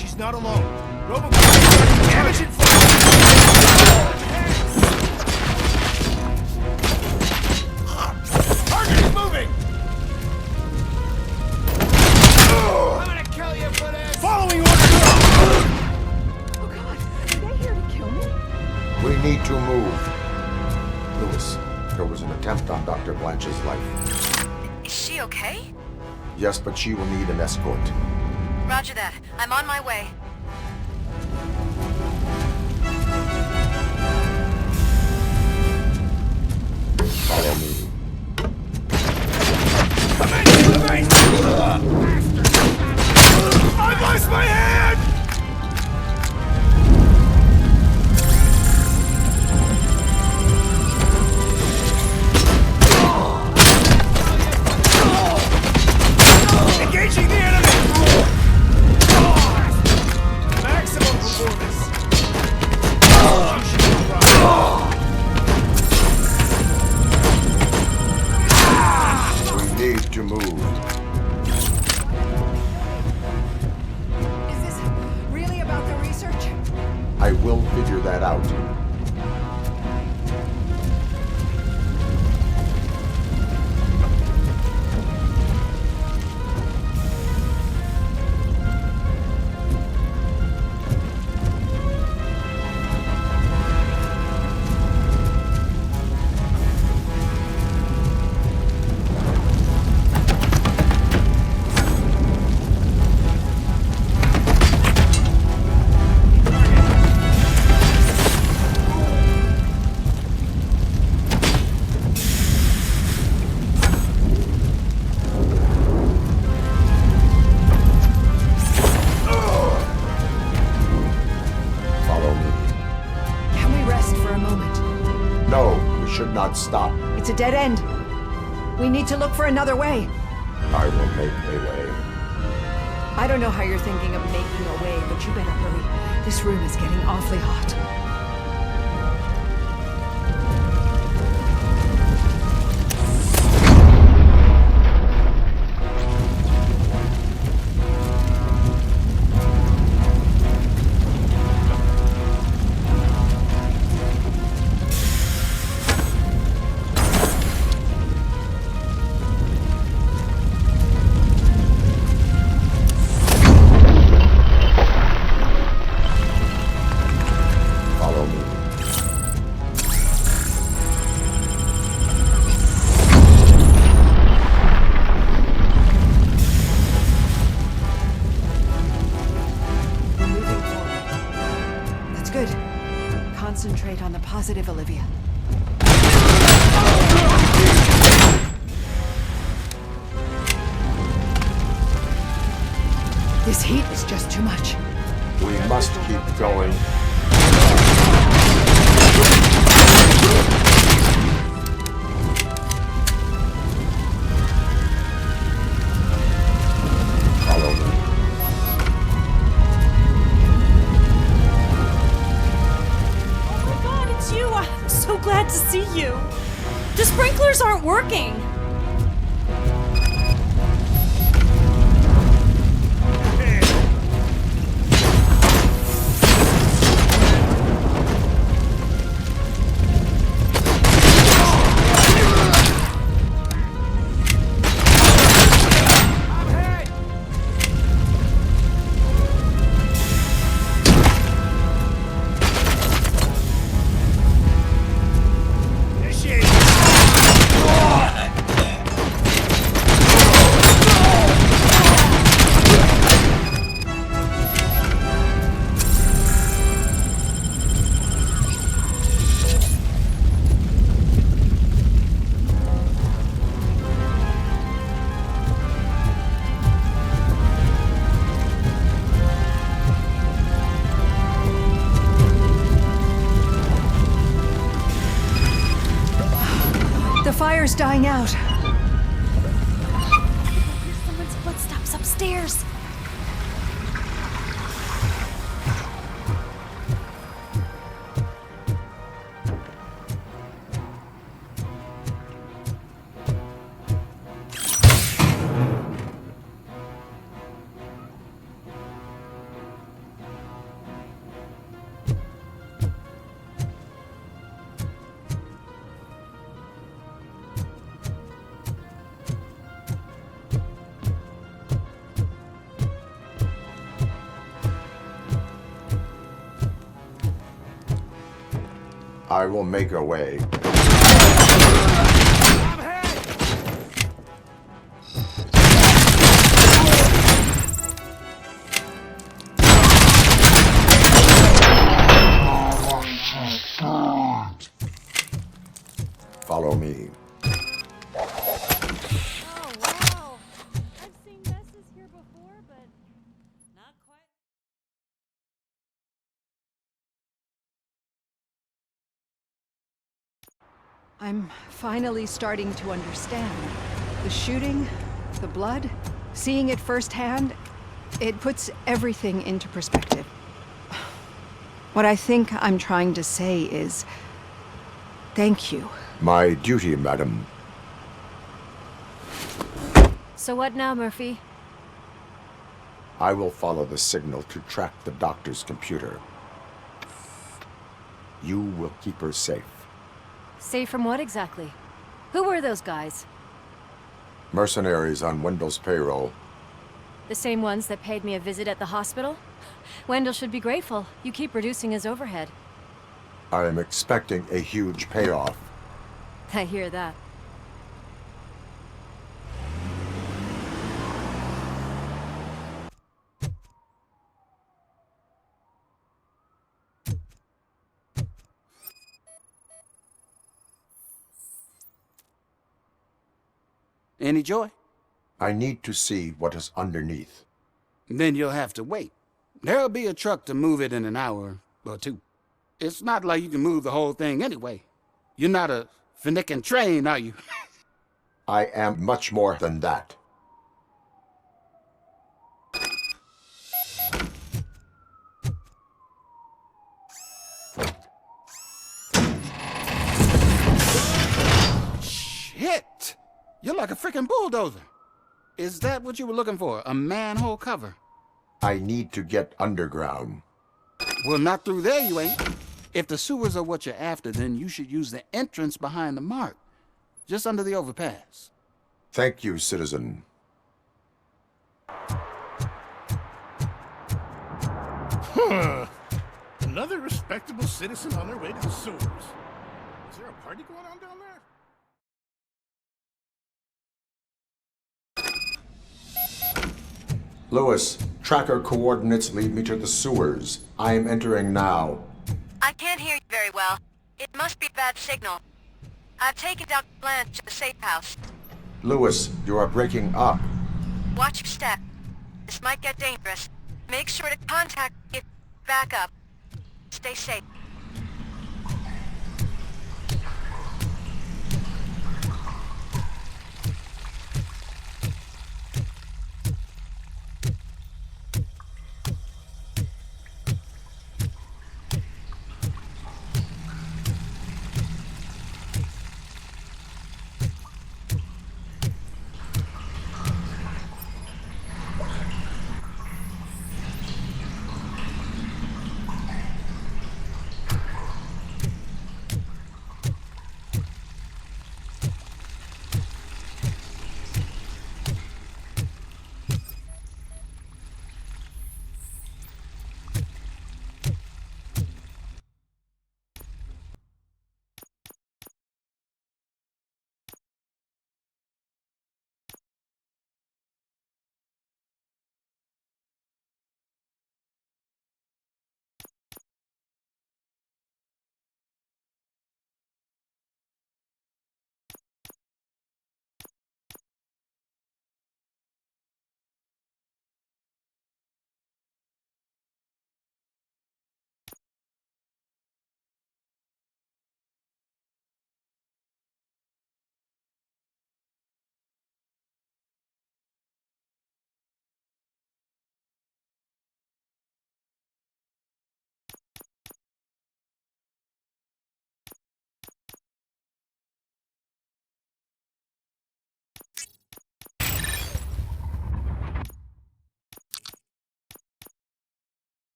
S8: She's not alone. RoboCop, damage and target is moving! I'm gonna kill you for this! Following order!
S4: Oh God, are they here to kill me?
S2: We need to move. Lewis, there was an attempt on Dr. Blanche's life.
S3: Is she okay?
S2: Yes, but she will need an escort.
S3: Roger that. I'm on my way.
S2: Follow me.
S8: I lost my hand! Engaging the enemy! Maximum performance!
S2: We need to move.
S4: Is this really about the research?
S2: I will figure that out. Stop.
S4: It's a dead end. We need to look for another way.
S2: I will make a way.
S4: I don't know how you're thinking of making a way, but you better hurry. This room is getting awfully hot. positive, Olivia. This heat is just too much.
S2: We must keep going. Follow me.
S7: Oh my god, it's you! I'm so glad to see you. The sprinklers aren't working.
S4: The fire's dying out.
S7: Here's someone's footsteps upstairs.
S2: I will make a way. Follow me.
S7: Oh, wow. I've seen messes here before, but not quite.
S4: I'm finally starting to understand. The shooting, the blood, seeing it firsthand, it puts everything into perspective. What I think I'm trying to say is, thank you.
S2: My duty, madam.
S15: So what now, Murphy?
S2: I will follow the signal to track the doctor's computer. You will keep her safe.
S15: Safe from what exactly? Who were those guys?
S2: Mercenaries on Wendell's payroll.
S15: The same ones that paid me a visit at the hospital? Wendell should be grateful. You keep reducing his overhead.
S2: I am expecting a huge payoff.
S15: I hear that.
S17: Any joy?
S2: I need to see what is underneath.
S17: Then you'll have to wait. There'll be a truck to move it in an hour or two. It's not like you can move the whole thing anyway. You're not a finicking train, are you?
S2: I am much more than that.
S17: Shit! You're like a freaking bulldozer. Is that what you were looking for? A manhole cover?
S2: I need to get underground.
S17: Well, not through there, you ain't. If the sewers are what you're after, then you should use the entrance behind the mark. Just under the overpass.
S2: Thank you, citizen.
S8: Huh. Another respectable citizen on their way to the sewers. Is there a party going on down there?
S2: Lewis, tracker coordinates lead me to the sewers. I am entering now.
S13: I can't hear you very well. It must be a bad signal. I've taken down Blanche to the safe house.
S2: Lewis, you are breaking up.
S13: Watch your step. This might get dangerous. Make sure to contact if back up. Stay safe.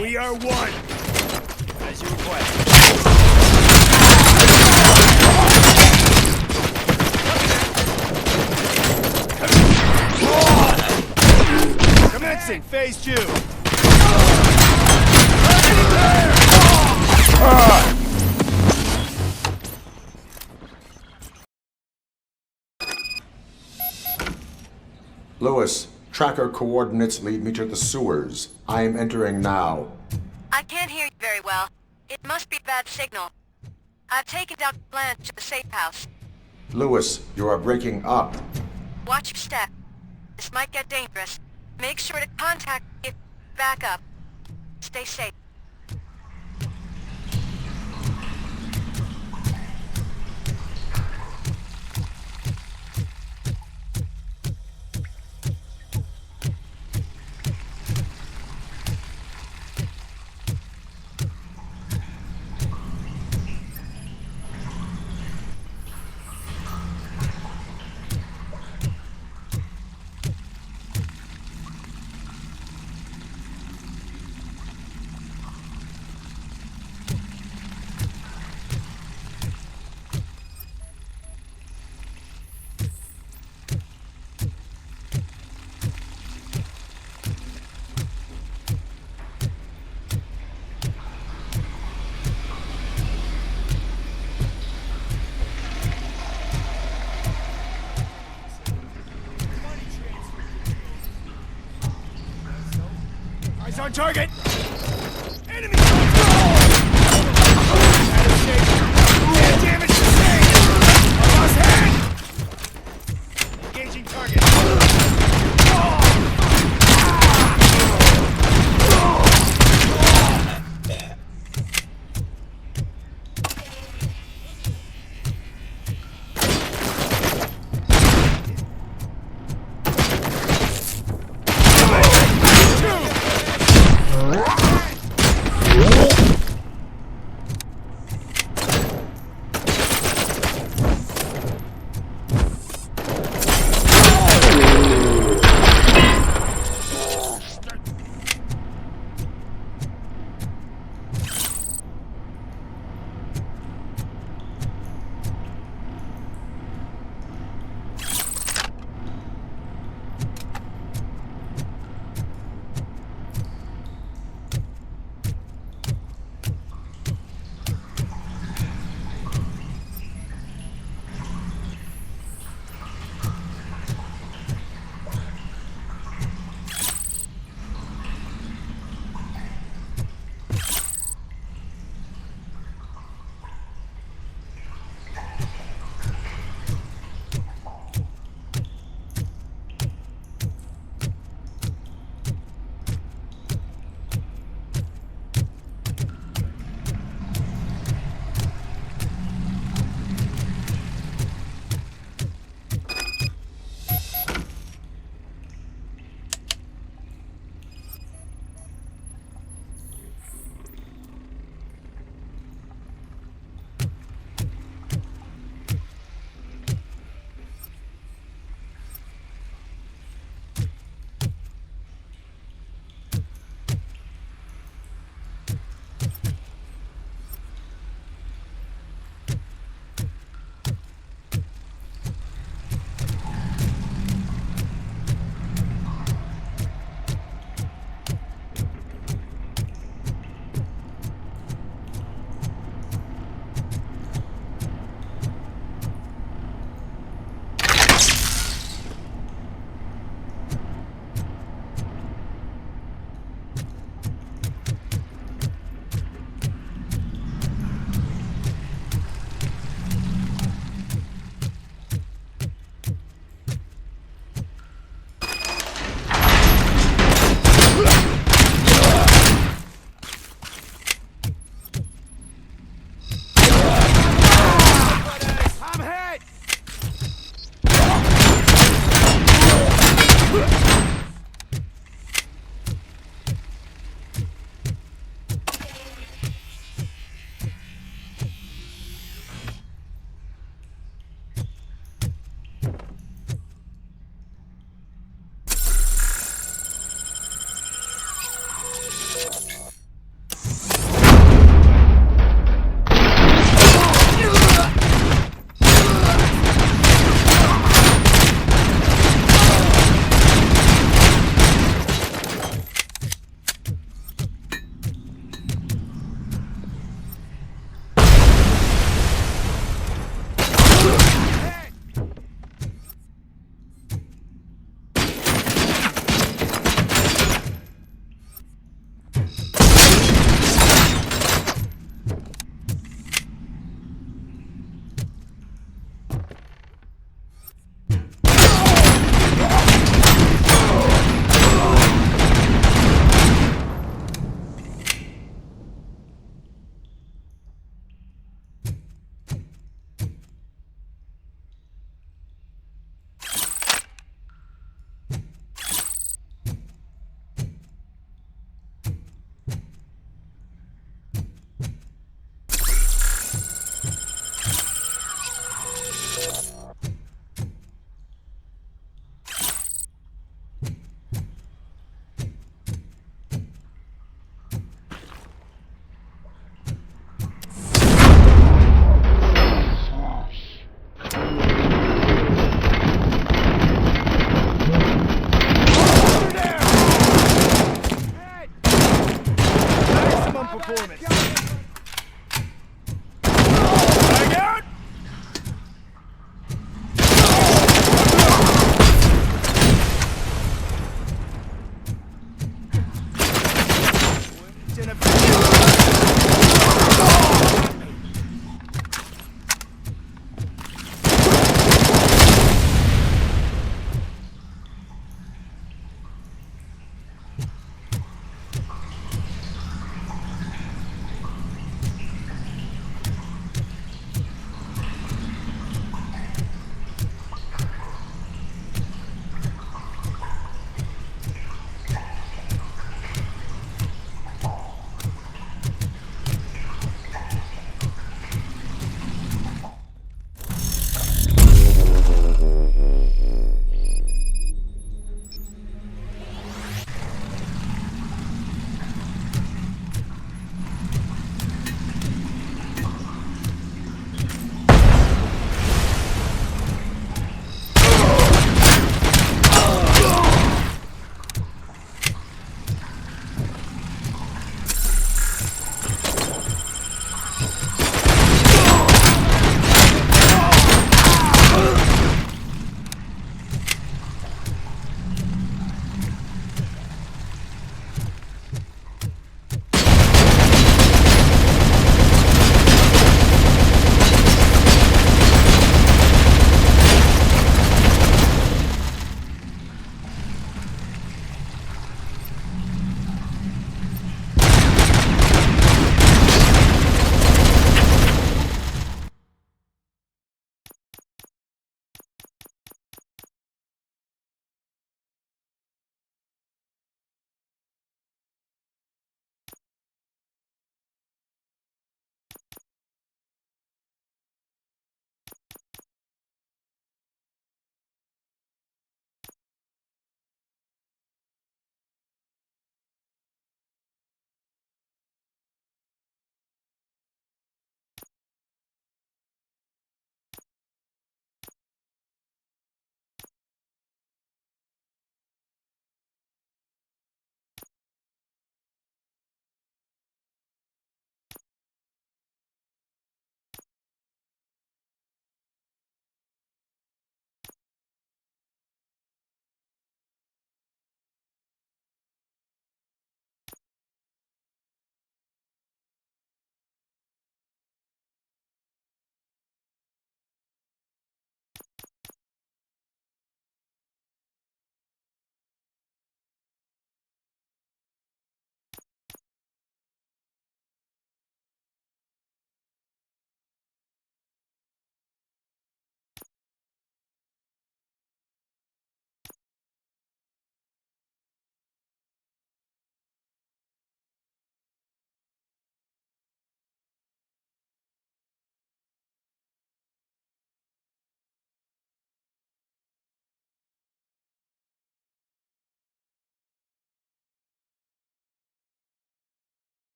S8: We are one. As you request. Commencing phase 2.
S2: Lewis, tracker coordinates lead me to the sewers. I am entering now.
S13: I can't hear you very well. It must be a bad signal. I've taken down Blanche to the safe house.
S2: Lewis, you are breaking up.
S13: Watch your step. This might get dangerous. Make sure to contact if back up. Stay safe.
S8: Eyes on target! Enemy! Damage sustained! Lost hand! Engaging target.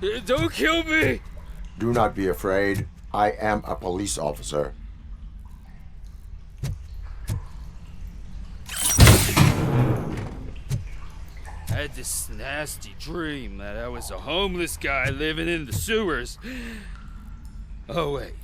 S10: Don't kill me!
S2: Do not be afraid. I am a police officer.
S10: I had this nasty dream that I was a homeless guy living in the sewers. Oh, wait.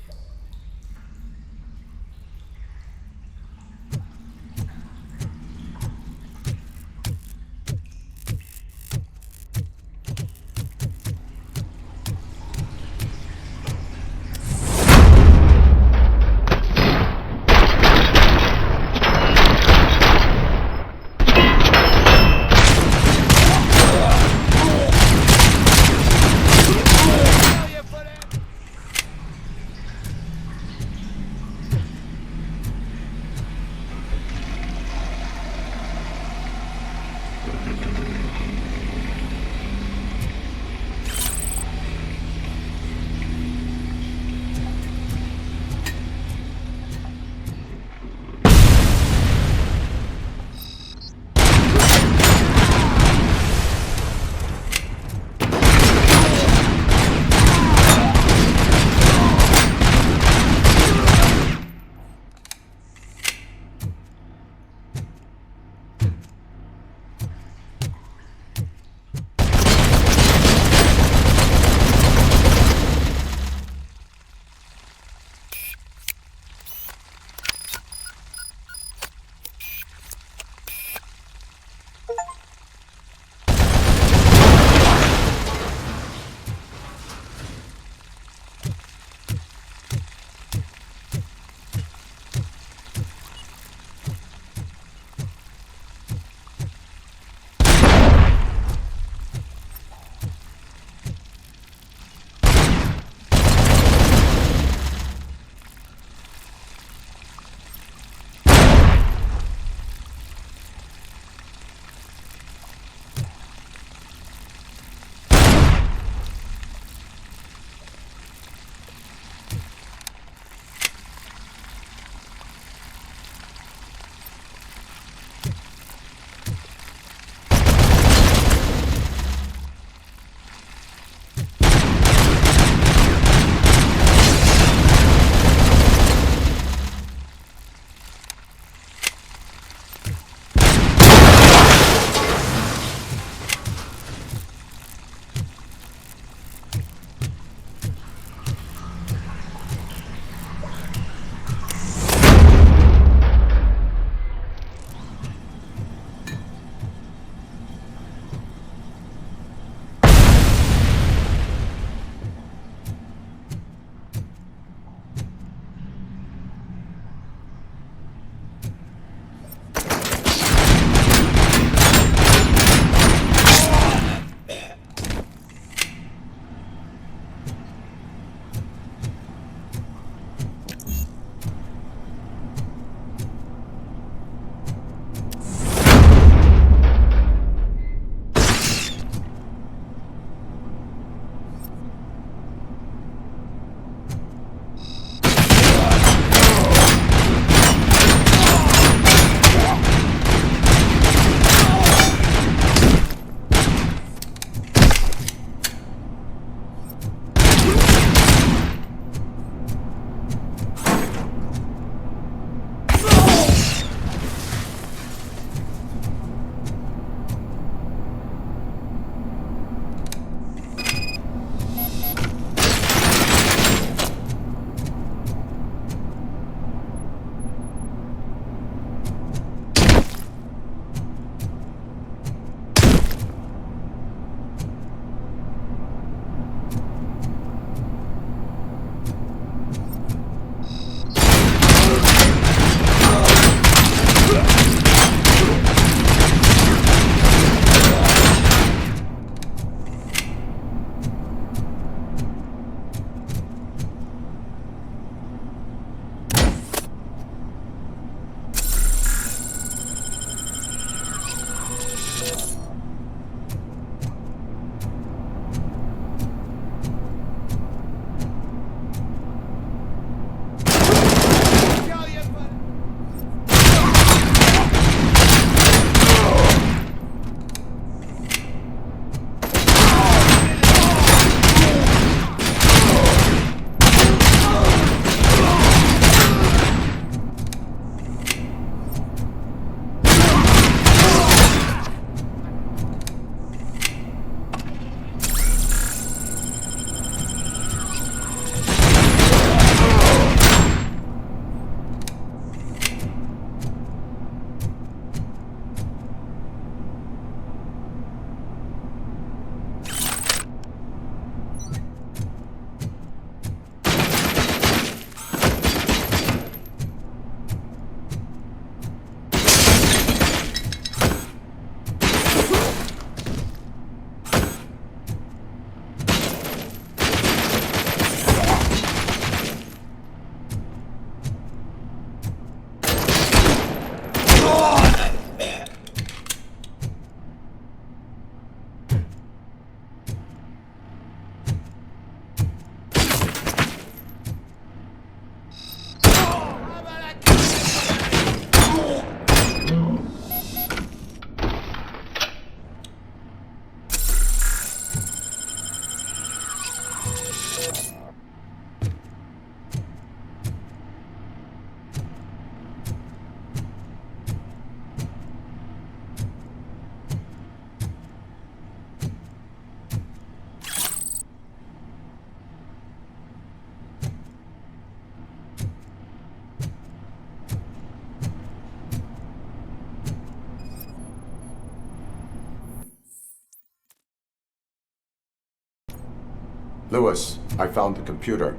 S2: Lewis, I found the computer.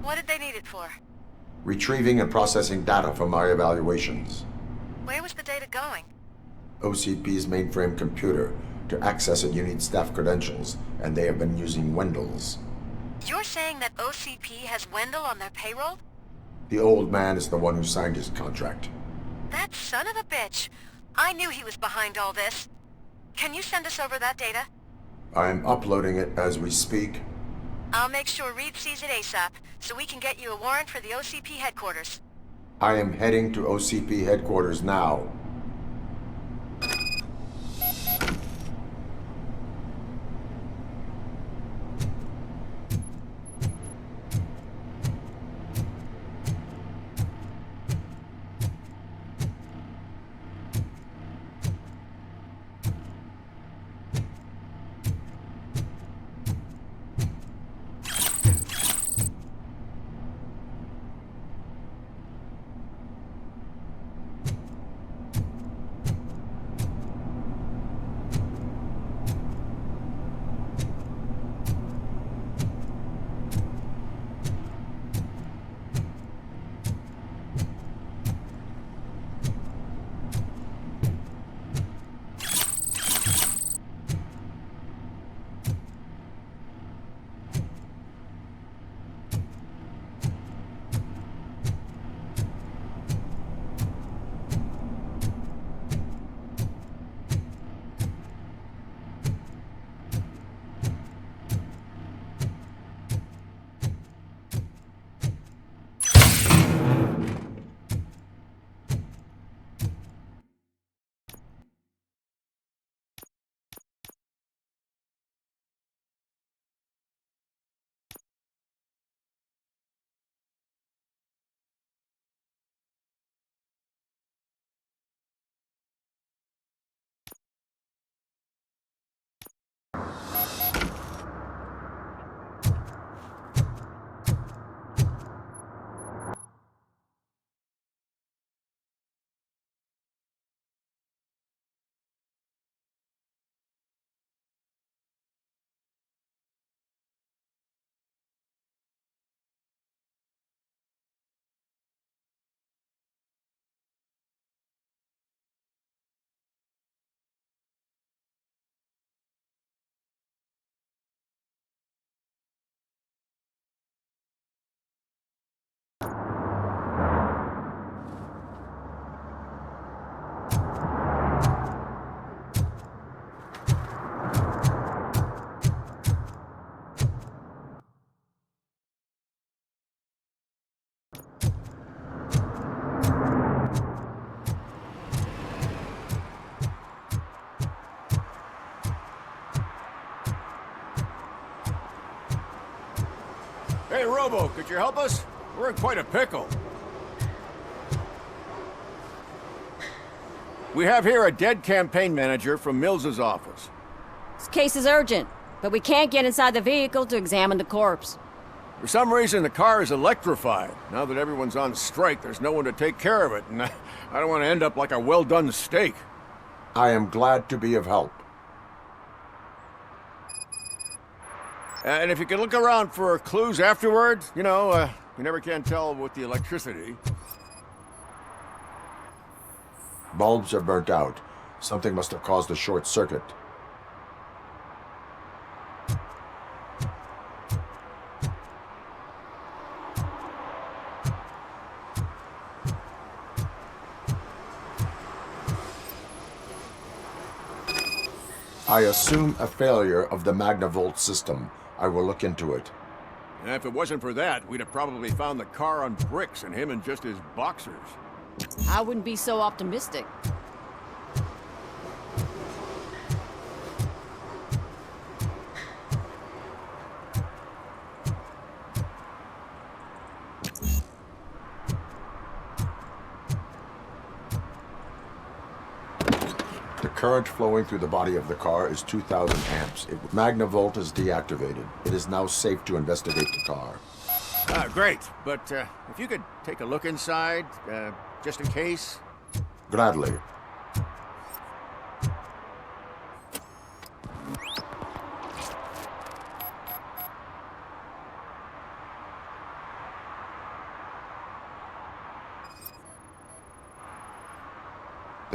S13: What did they need it for?
S2: Retrieving and processing data from my evaluations.
S13: Where was the data going?
S2: OCP's mainframe computer. To access it, you need staff credentials, and they have been using Wendell's.
S13: You're saying that OCP has Wendell on their payroll?
S2: The old man is the one who signed his contract.
S13: That son of a bitch. I knew he was behind all this. Can you send us over that data?
S2: I am uploading it as we speak.
S13: I'll make sure Reed sees it ASAP, so we can get you a warrant for the OCP headquarters.
S2: I am heading to OCP headquarters now.
S11: Hey, Robo, could you help us? We're in quite a pickle. We have here a dead campaign manager from Mills's office.
S18: This case is urgent, but we can't get inside the vehicle to examine the corpse.
S11: For some reason, the car is electrified. Now that everyone's on strike, there's no one to take care of it, and I don't want to end up like a well-done steak.
S2: I am glad to be of help.
S11: And if you can look around for clues afterward, you know, you never can tell with the electricity.
S2: Bulbs are burnt out. Something must have caused a short circuit. I assume a failure of the Magnavolt system. I will look into it.
S11: And if it wasn't for that, we'd have probably found the car on bricks and him in just his boxers.
S18: I wouldn't be so optimistic.
S2: The current flowing through the body of the car is 2,000 amps. Magnavolt is deactivated. It is now safe to investigate the car.
S11: Great. But if you could take a look inside, just in case.
S2: Gladly.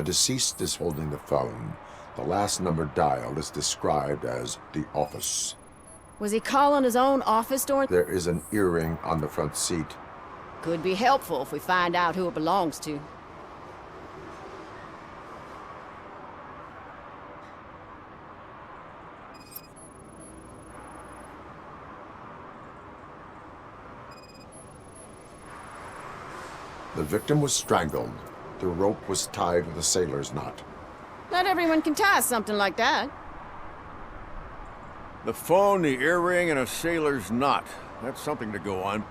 S2: The deceased is holding the phone. The last number dialed is described as the office.
S18: Was he calling his own office door?
S2: There is an earring on the front seat.
S18: Could be helpful if we find out who it belongs to.
S2: The victim was strangled. The rope was tied with a sailor's knot.
S18: Not everyone can tie something like that.
S11: The phone, the earring, and a sailor's knot. That's something to go on.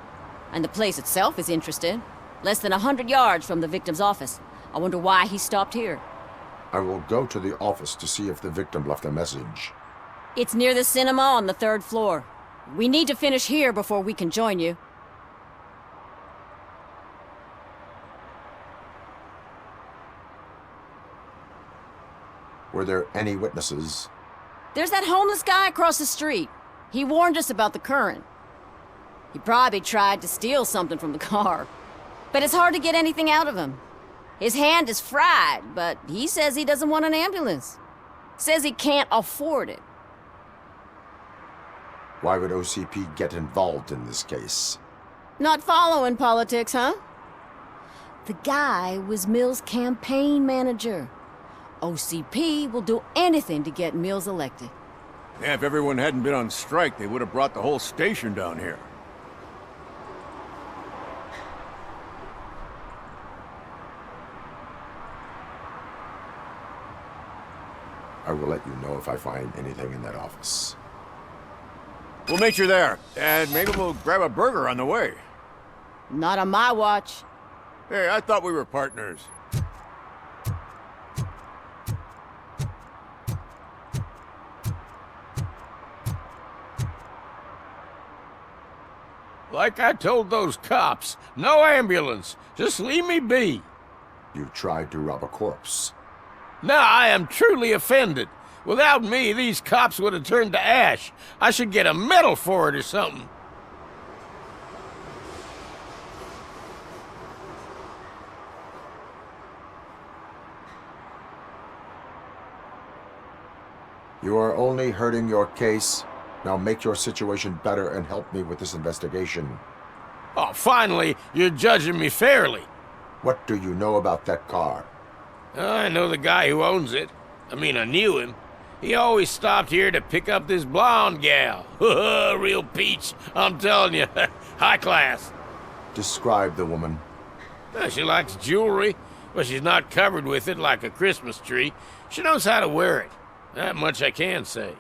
S18: And the place itself is interesting. Less than 100 yards from the victim's office. I wonder why he stopped here.
S2: I will go to the office to see if the victim left a message.
S18: It's near the cinema on the 3rd floor. We need to finish here before we can join you.
S2: Were there any witnesses?
S18: There's that homeless guy across the street. He warned us about the current. He probably tried to steal something from the car. But it's hard to get anything out of him. His hand is fried, but he says he doesn't want an ambulance. Says he can't afford it.
S2: Why would OCP get involved in this case?
S18: Not following politics, huh? The guy was Mills' campaign manager. OCP will do anything to get Mills elected.
S11: Yeah, if everyone hadn't been on strike, they would have brought the whole station down here.
S2: I will let you know if I find anything in that office.
S11: We'll meet you there, and maybe we'll grab a burger on the way.
S18: Not on my watch.
S11: Hey, I thought we were partners.
S14: Like I told those cops, no ambulance. Just leave me be.
S2: You tried to rob a corpse.
S14: Now I am truly offended. Without me, these cops would have turned to ash. I should get a medal for it or something.
S2: You are only hurting your case. Now make your situation better and help me with this investigation.
S14: Oh, finally, you're judging me fairly.
S2: What do you know about that car?
S14: I know the guy who owns it. I mean, I knew him. He always stopped here to pick up this blonde gal. Real peach, I'm telling you. High class.
S2: Describe the woman.
S14: She likes jewelry, but she's not covered with it like a Christmas tree. She knows how to wear it. That much I can say.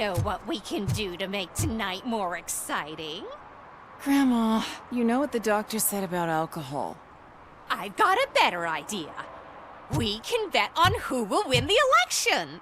S12: know what we can do to make tonight more exciting.
S19: Grandma, you know what the doctor said about alcohol.
S12: I've got a better idea. We can bet on who will win the election.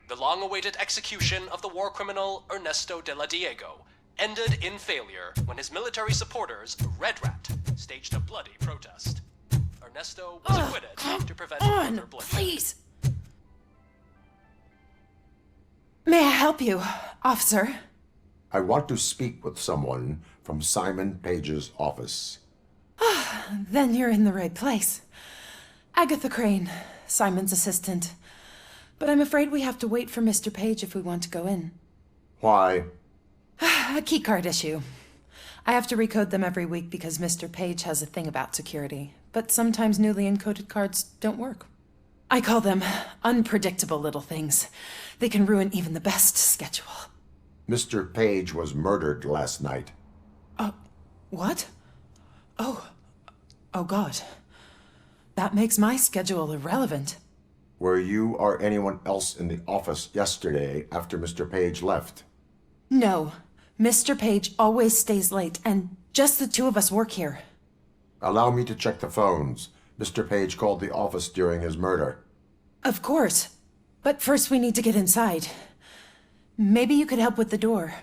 S20: The long-awaited execution of the war criminal Ernesto de la Diego ended in failure when his military supporters, Red Rat, staged a bloody protest. Ernesto was acquitted to prevent further bloodshed.
S21: Please. May I help you, officer?
S2: I want to speak with someone from Simon Page's office.
S21: Then you're in the right place. Agatha Crane, Simon's assistant. But I'm afraid we have to wait for Mr. Page if we want to go in.
S2: Why?
S21: A keycard issue. I have to recode them every week because Mr. Page has a thing about security. But sometimes newly encoded cards don't work. I call them unpredictable little things. They can ruin even the best schedule.
S2: Mr. Page was murdered last night.
S21: What? Oh God. That makes my schedule irrelevant.
S2: Were you or anyone else in the office yesterday after Mr. Page left?
S21: No. Mr. Page always stays late, and just the two of us work here.
S2: Allow me to check the phones. Mr. Page called the office during his murder.
S21: Of course. But first we need to get inside. Maybe you could help with the door.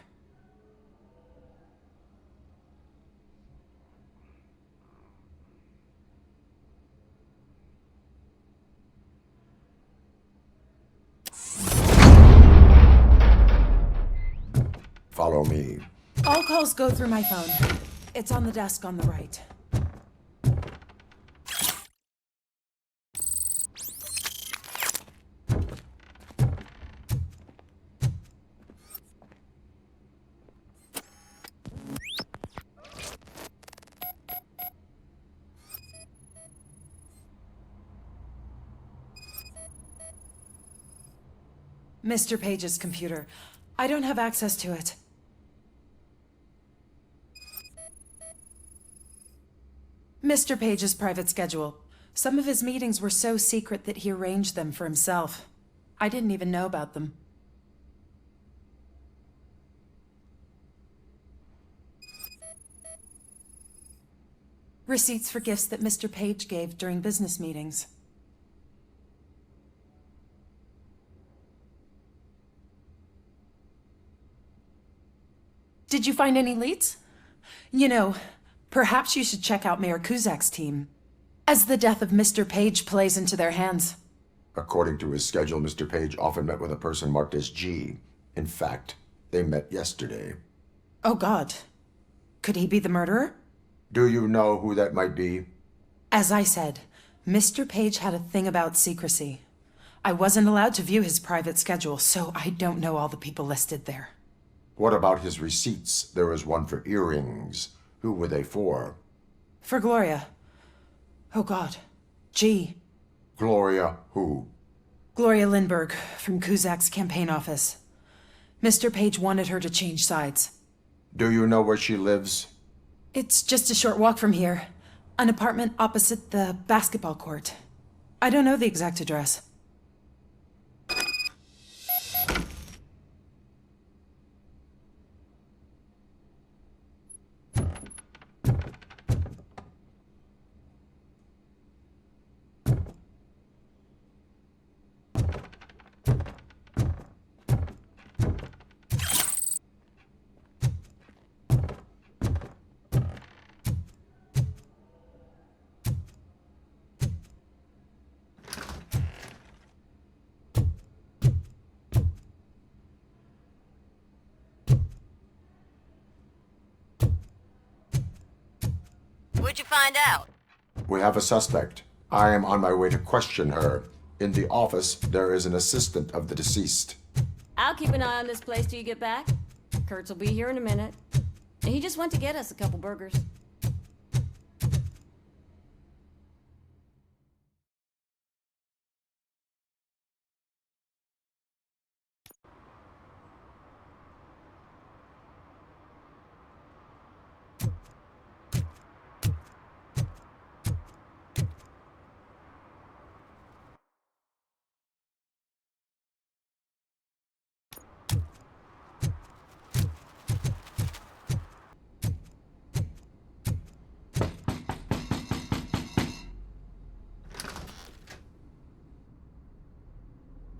S2: Stormy.
S21: All calls go through my phone. It's on the desk on the right. Mr. Page's computer. I don't have access to it. Mr. Page's private schedule. Some of his meetings were so secret that he arranged them for himself. I didn't even know about them. Receipts for gifts that Mr. Page gave during business meetings. Did you find any leads? You know, perhaps you should check out Mayor Kuzak's team, as the death of Mr. Page plays into their hands.
S2: According to his schedule, Mr. Page often met with a person marked as G. In fact, they met yesterday.
S21: Oh God. Could he be the murderer?
S2: Do you know who that might be?
S21: As I said, Mr. Page had a thing about secrecy. I wasn't allowed to view his private schedule, so I don't know all the people listed there.
S2: What about his receipts? There was one for earrings. Who were they for?
S21: For Gloria. Oh God. G.
S2: Gloria who?
S21: Gloria Lindbergh, from Kuzak's campaign office. Mr. Page wanted her to change sides.
S2: Do you know where she lives?
S21: It's just a short walk from here. An apartment opposite the basketball court. I don't know the exact address.
S13: What'd you find out?
S2: We have a suspect. I am on my way to question her. In the office, there is an assistant of the deceased.
S18: I'll keep an eye on this place till you get back. Kurtz will be here in a minute. He just went to get us a couple burgers.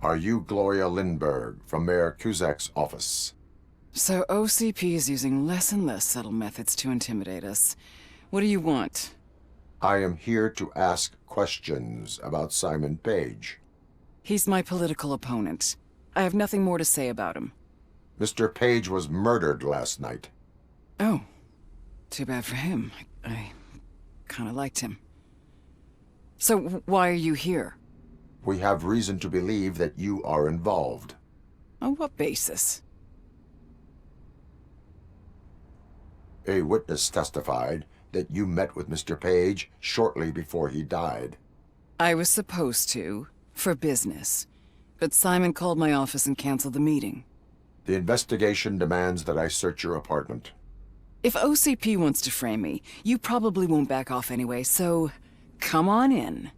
S2: Are you Gloria Lindbergh from Mayor Kuzak's office?
S19: So OCP is using less and less subtle methods to intimidate us. What do you want?
S2: I am here to ask questions about Simon Page.
S19: He's my political opponent. I have nothing more to say about him.
S2: Mr. Page was murdered last night.
S19: Oh, too bad for him. I kind of liked him. So why are you here?
S2: We have reason to believe that you are involved.
S19: On what basis?
S2: A witness testified that you met with Mr. Page shortly before he died.
S19: I was supposed to, for business. But Simon called my office and canceled the meeting.
S2: The investigation demands that I search your apartment.
S19: If OCP wants to frame me, you probably won't back off anyway, so come on in.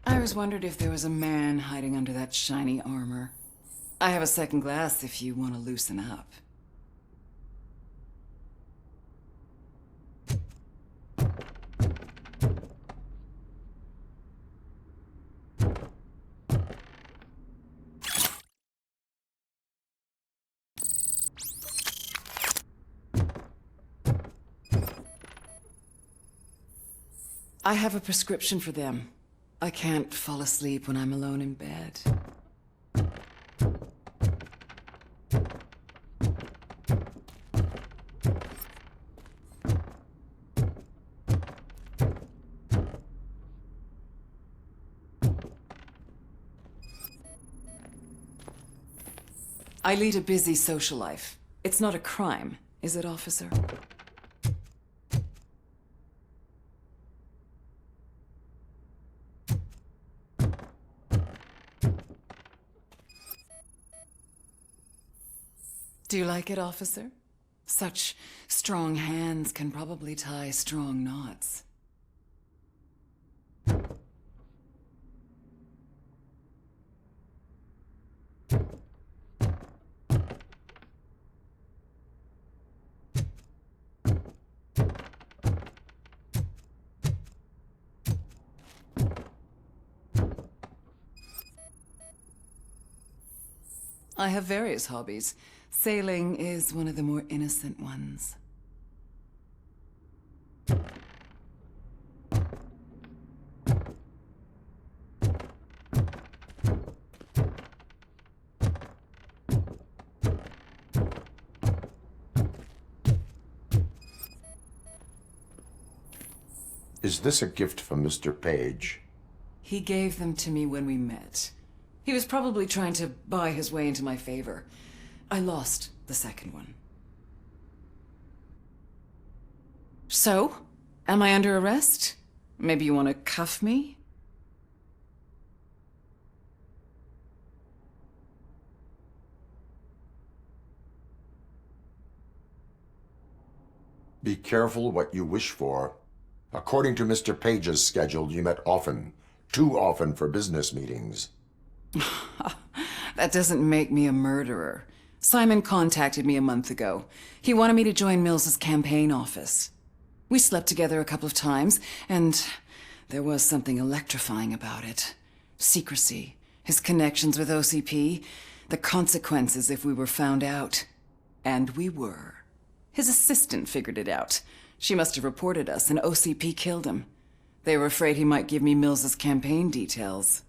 S19: I always wondered if there was a man hiding under that shiny armor. I have a second glass if you want to loosen up. I have a prescription for them. I can't fall asleep when I'm alone in bed. I lead a busy social life. It's not a crime, is it, officer? Do you like it, officer? Such strong hands can probably tie strong knots. I have various hobbies. Sailing is one of the more innocent ones.
S2: Is this a gift from Mr. Page?
S19: He gave them to me when we met. He was probably trying to buy his way into my favor. I lost the second one. So, am I under arrest? Maybe you want to cuff me?
S2: Be careful what you wish for. According to Mr. Page's schedule, you met often. Too often for business meetings.
S19: That doesn't make me a murderer. Simon contacted me a month ago. He wanted me to join Mills's campaign office. We slept together a couple of times, and there was something electrifying about it. Secrecy, his connections with OCP, the consequences if we were found out. And we were. His assistant figured it out. She must have reported us, and OCP killed him. They were afraid he might give me Mills's campaign details.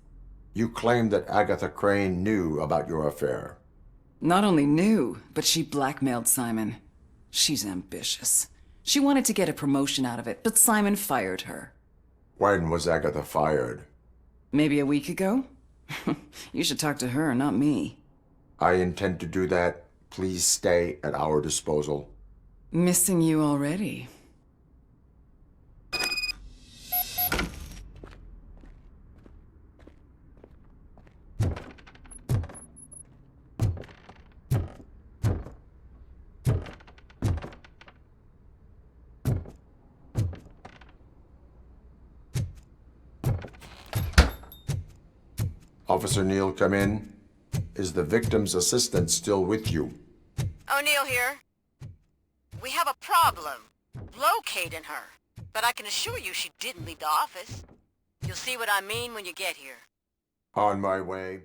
S2: You claimed that Agatha Crane knew about your affair.
S19: Not only knew, but she blackmailed Simon. She's ambitious. She wanted to get a promotion out of it, but Simon fired her.
S2: When was Agatha fired?
S19: Maybe a week ago? You should talk to her, not me.
S2: I intend to do that. Please stay at our disposal.
S19: Missing you already.
S2: Officer Neal, come in. Is the victim's assistant still with you?
S13: O'Neill here. We have a problem locating her, but I can assure you she didn't leave the office. You'll see what I mean when you get here.
S2: On my way.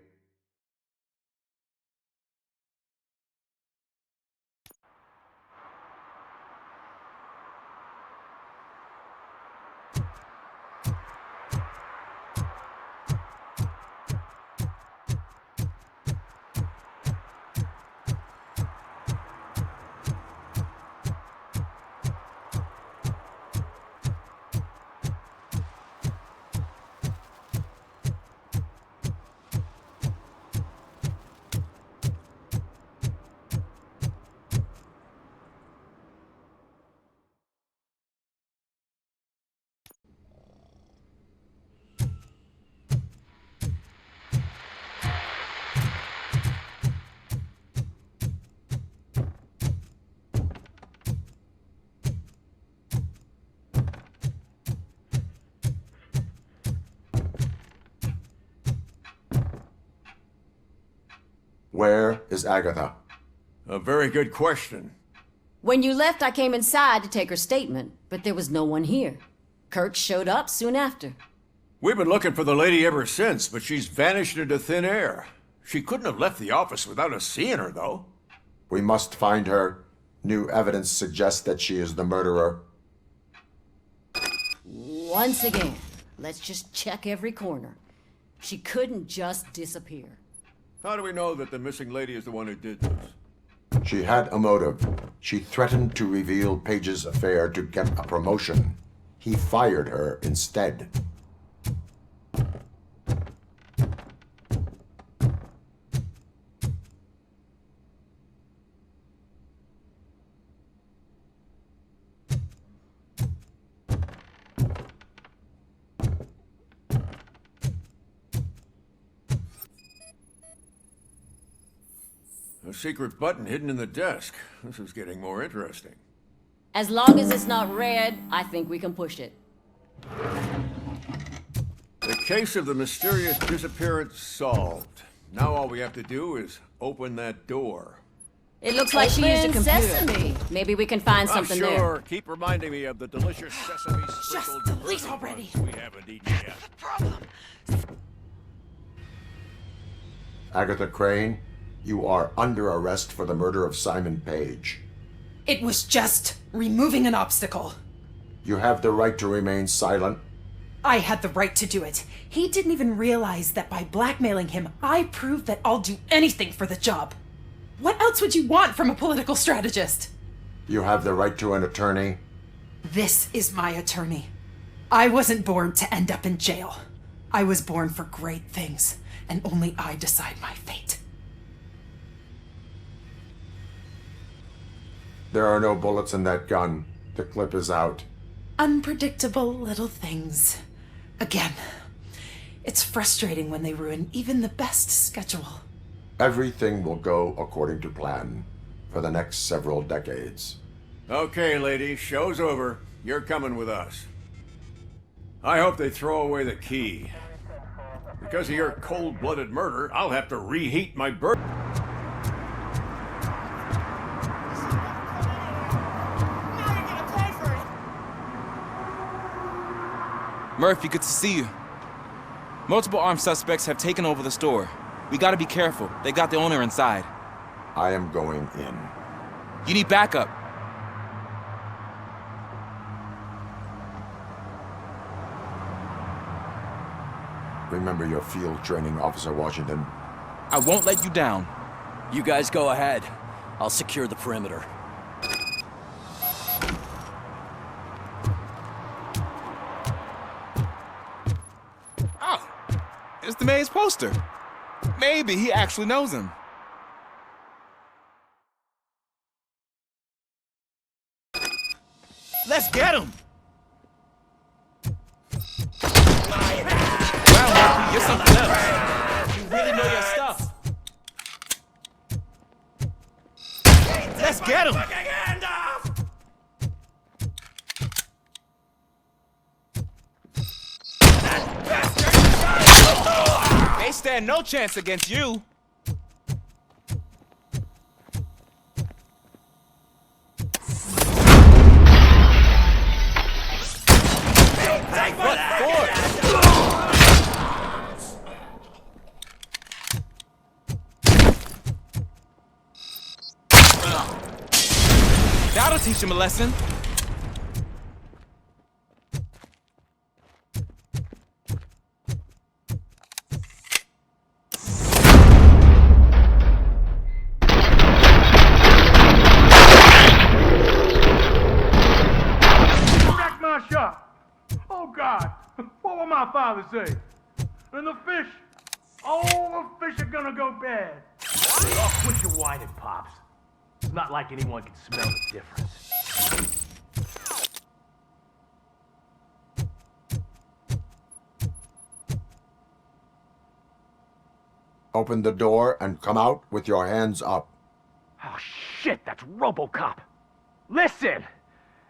S2: Where is Agatha?
S11: A very good question.
S18: When you left, I came inside to take her statement, but there was no one here. Kurt showed up soon after.
S11: We've been looking for the lady ever since, but she's vanished into thin air. She couldn't have left the office without us seeing her, though.
S2: We must find her. New evidence suggests that she is the murderer.
S18: Once again, let's just check every corner. She couldn't just disappear.
S11: How do we know that the missing lady is the one who did this?
S2: She had a motive. She threatened to reveal Page's affair to get a promotion. He fired her instead.
S11: A secret button hidden in the desk. This is getting more interesting.
S18: As long as it's not red, I think we can push it.
S11: The case of the mysterious disappearance solved. Now all we have to do is open that door.
S18: It looks like she used a computer.
S19: Sesame.
S18: Maybe we can find something
S11: sure.
S18: there.
S11: Keep reminding me of the delicious sesame sprinkled
S21: delete already.
S11: We haven't eaten yet.
S2: Agatha Crane, you are under arrest for the murder of Simon Page.
S21: It was just removing an obstacle.
S2: You have the right to remain silent.
S21: I had the right to do it. He didn't even realize that by blackmailing him, I proved that I'll do anything for the job. What else would you want from a political strategist?
S2: You have the right to an attorney.
S21: This is my attorney. I wasn't born to end up in jail. I was born for great things, and only I decide my fate.
S2: There are no bullets in that gun. The clip is out.
S21: Unpredictable little things. Again, it's frustrating when they ruin even the best schedule.
S2: Everything will go according to plan for the next several decades.
S11: Okay, lady, show's over. You're coming with us. I hope they throw away the key. Because of your cold-blooded murder, I'll have to reheat my bird.
S1: Murphy, good to see you. Multiple armed suspects have taken over the store. We gotta be careful. They got the owner inside.
S2: I am going in.
S1: You need backup.
S2: Remember your field training, Officer Washington.
S1: I won't let you down.
S5: You guys go ahead. I'll secure the perimeter.
S1: Oh, it's the mayor's poster. Maybe he actually knows him. Let's get him! Wow, Murphy, you're something else. You really know your stuff. Let's get him! They stand no chance against you. That'll teach him a lesson.
S22: Wreck my shop. Oh God, what will my father say? And the fish, all the fish are gonna go bad.
S23: Oh, quit your whining, Pops. It's not like anyone can smell the difference.
S2: Open the door and come out with your hands up.
S23: Oh, shit, that's RoboCop. Listen,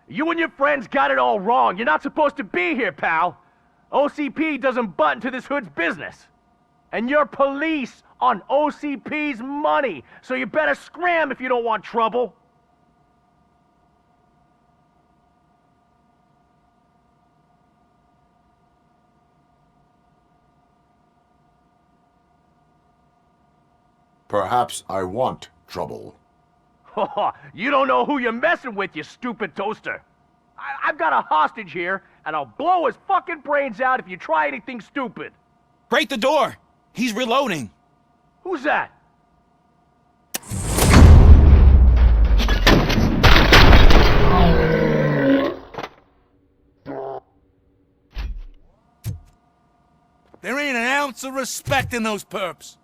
S23: you and your friends got it all wrong. You're not supposed to be here, pal. OCP doesn't butt into this hood's business. And you're police on OCP's money, so you better scram if you don't want trouble.
S2: Perhaps I want trouble.
S23: You don't know who you're messing with, you stupid toaster. I've got a hostage here, and I'll blow his fucking brains out if you try anything stupid.
S1: Break the door! He's reloading.
S23: Who's that?
S6: There ain't an ounce of respect in those perps.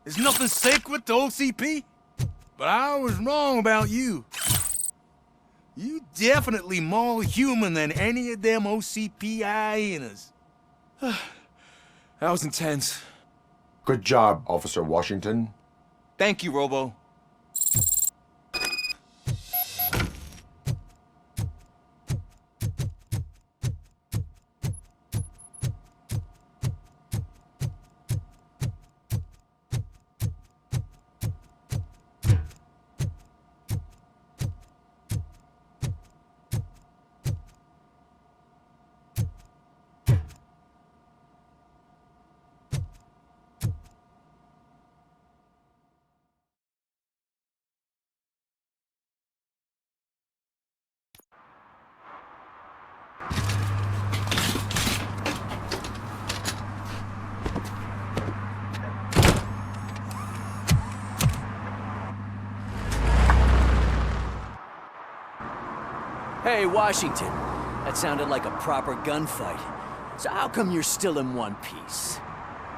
S6: There's nothing sacred to OCP. But I was wrong about you. You definitely more human than any of them OCP hyenas.
S1: That was intense.
S2: Good job, Officer Washington.
S1: Thank you, Robo.
S5: Hey, Washington. That sounded like a proper gunfight. So how come you're still in one piece?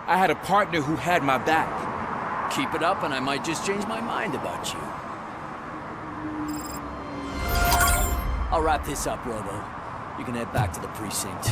S1: I had a partner who had my back.
S5: Keep it up and I might just change my mind about you. I'll wrap this up, Robo. You can head back to the precinct.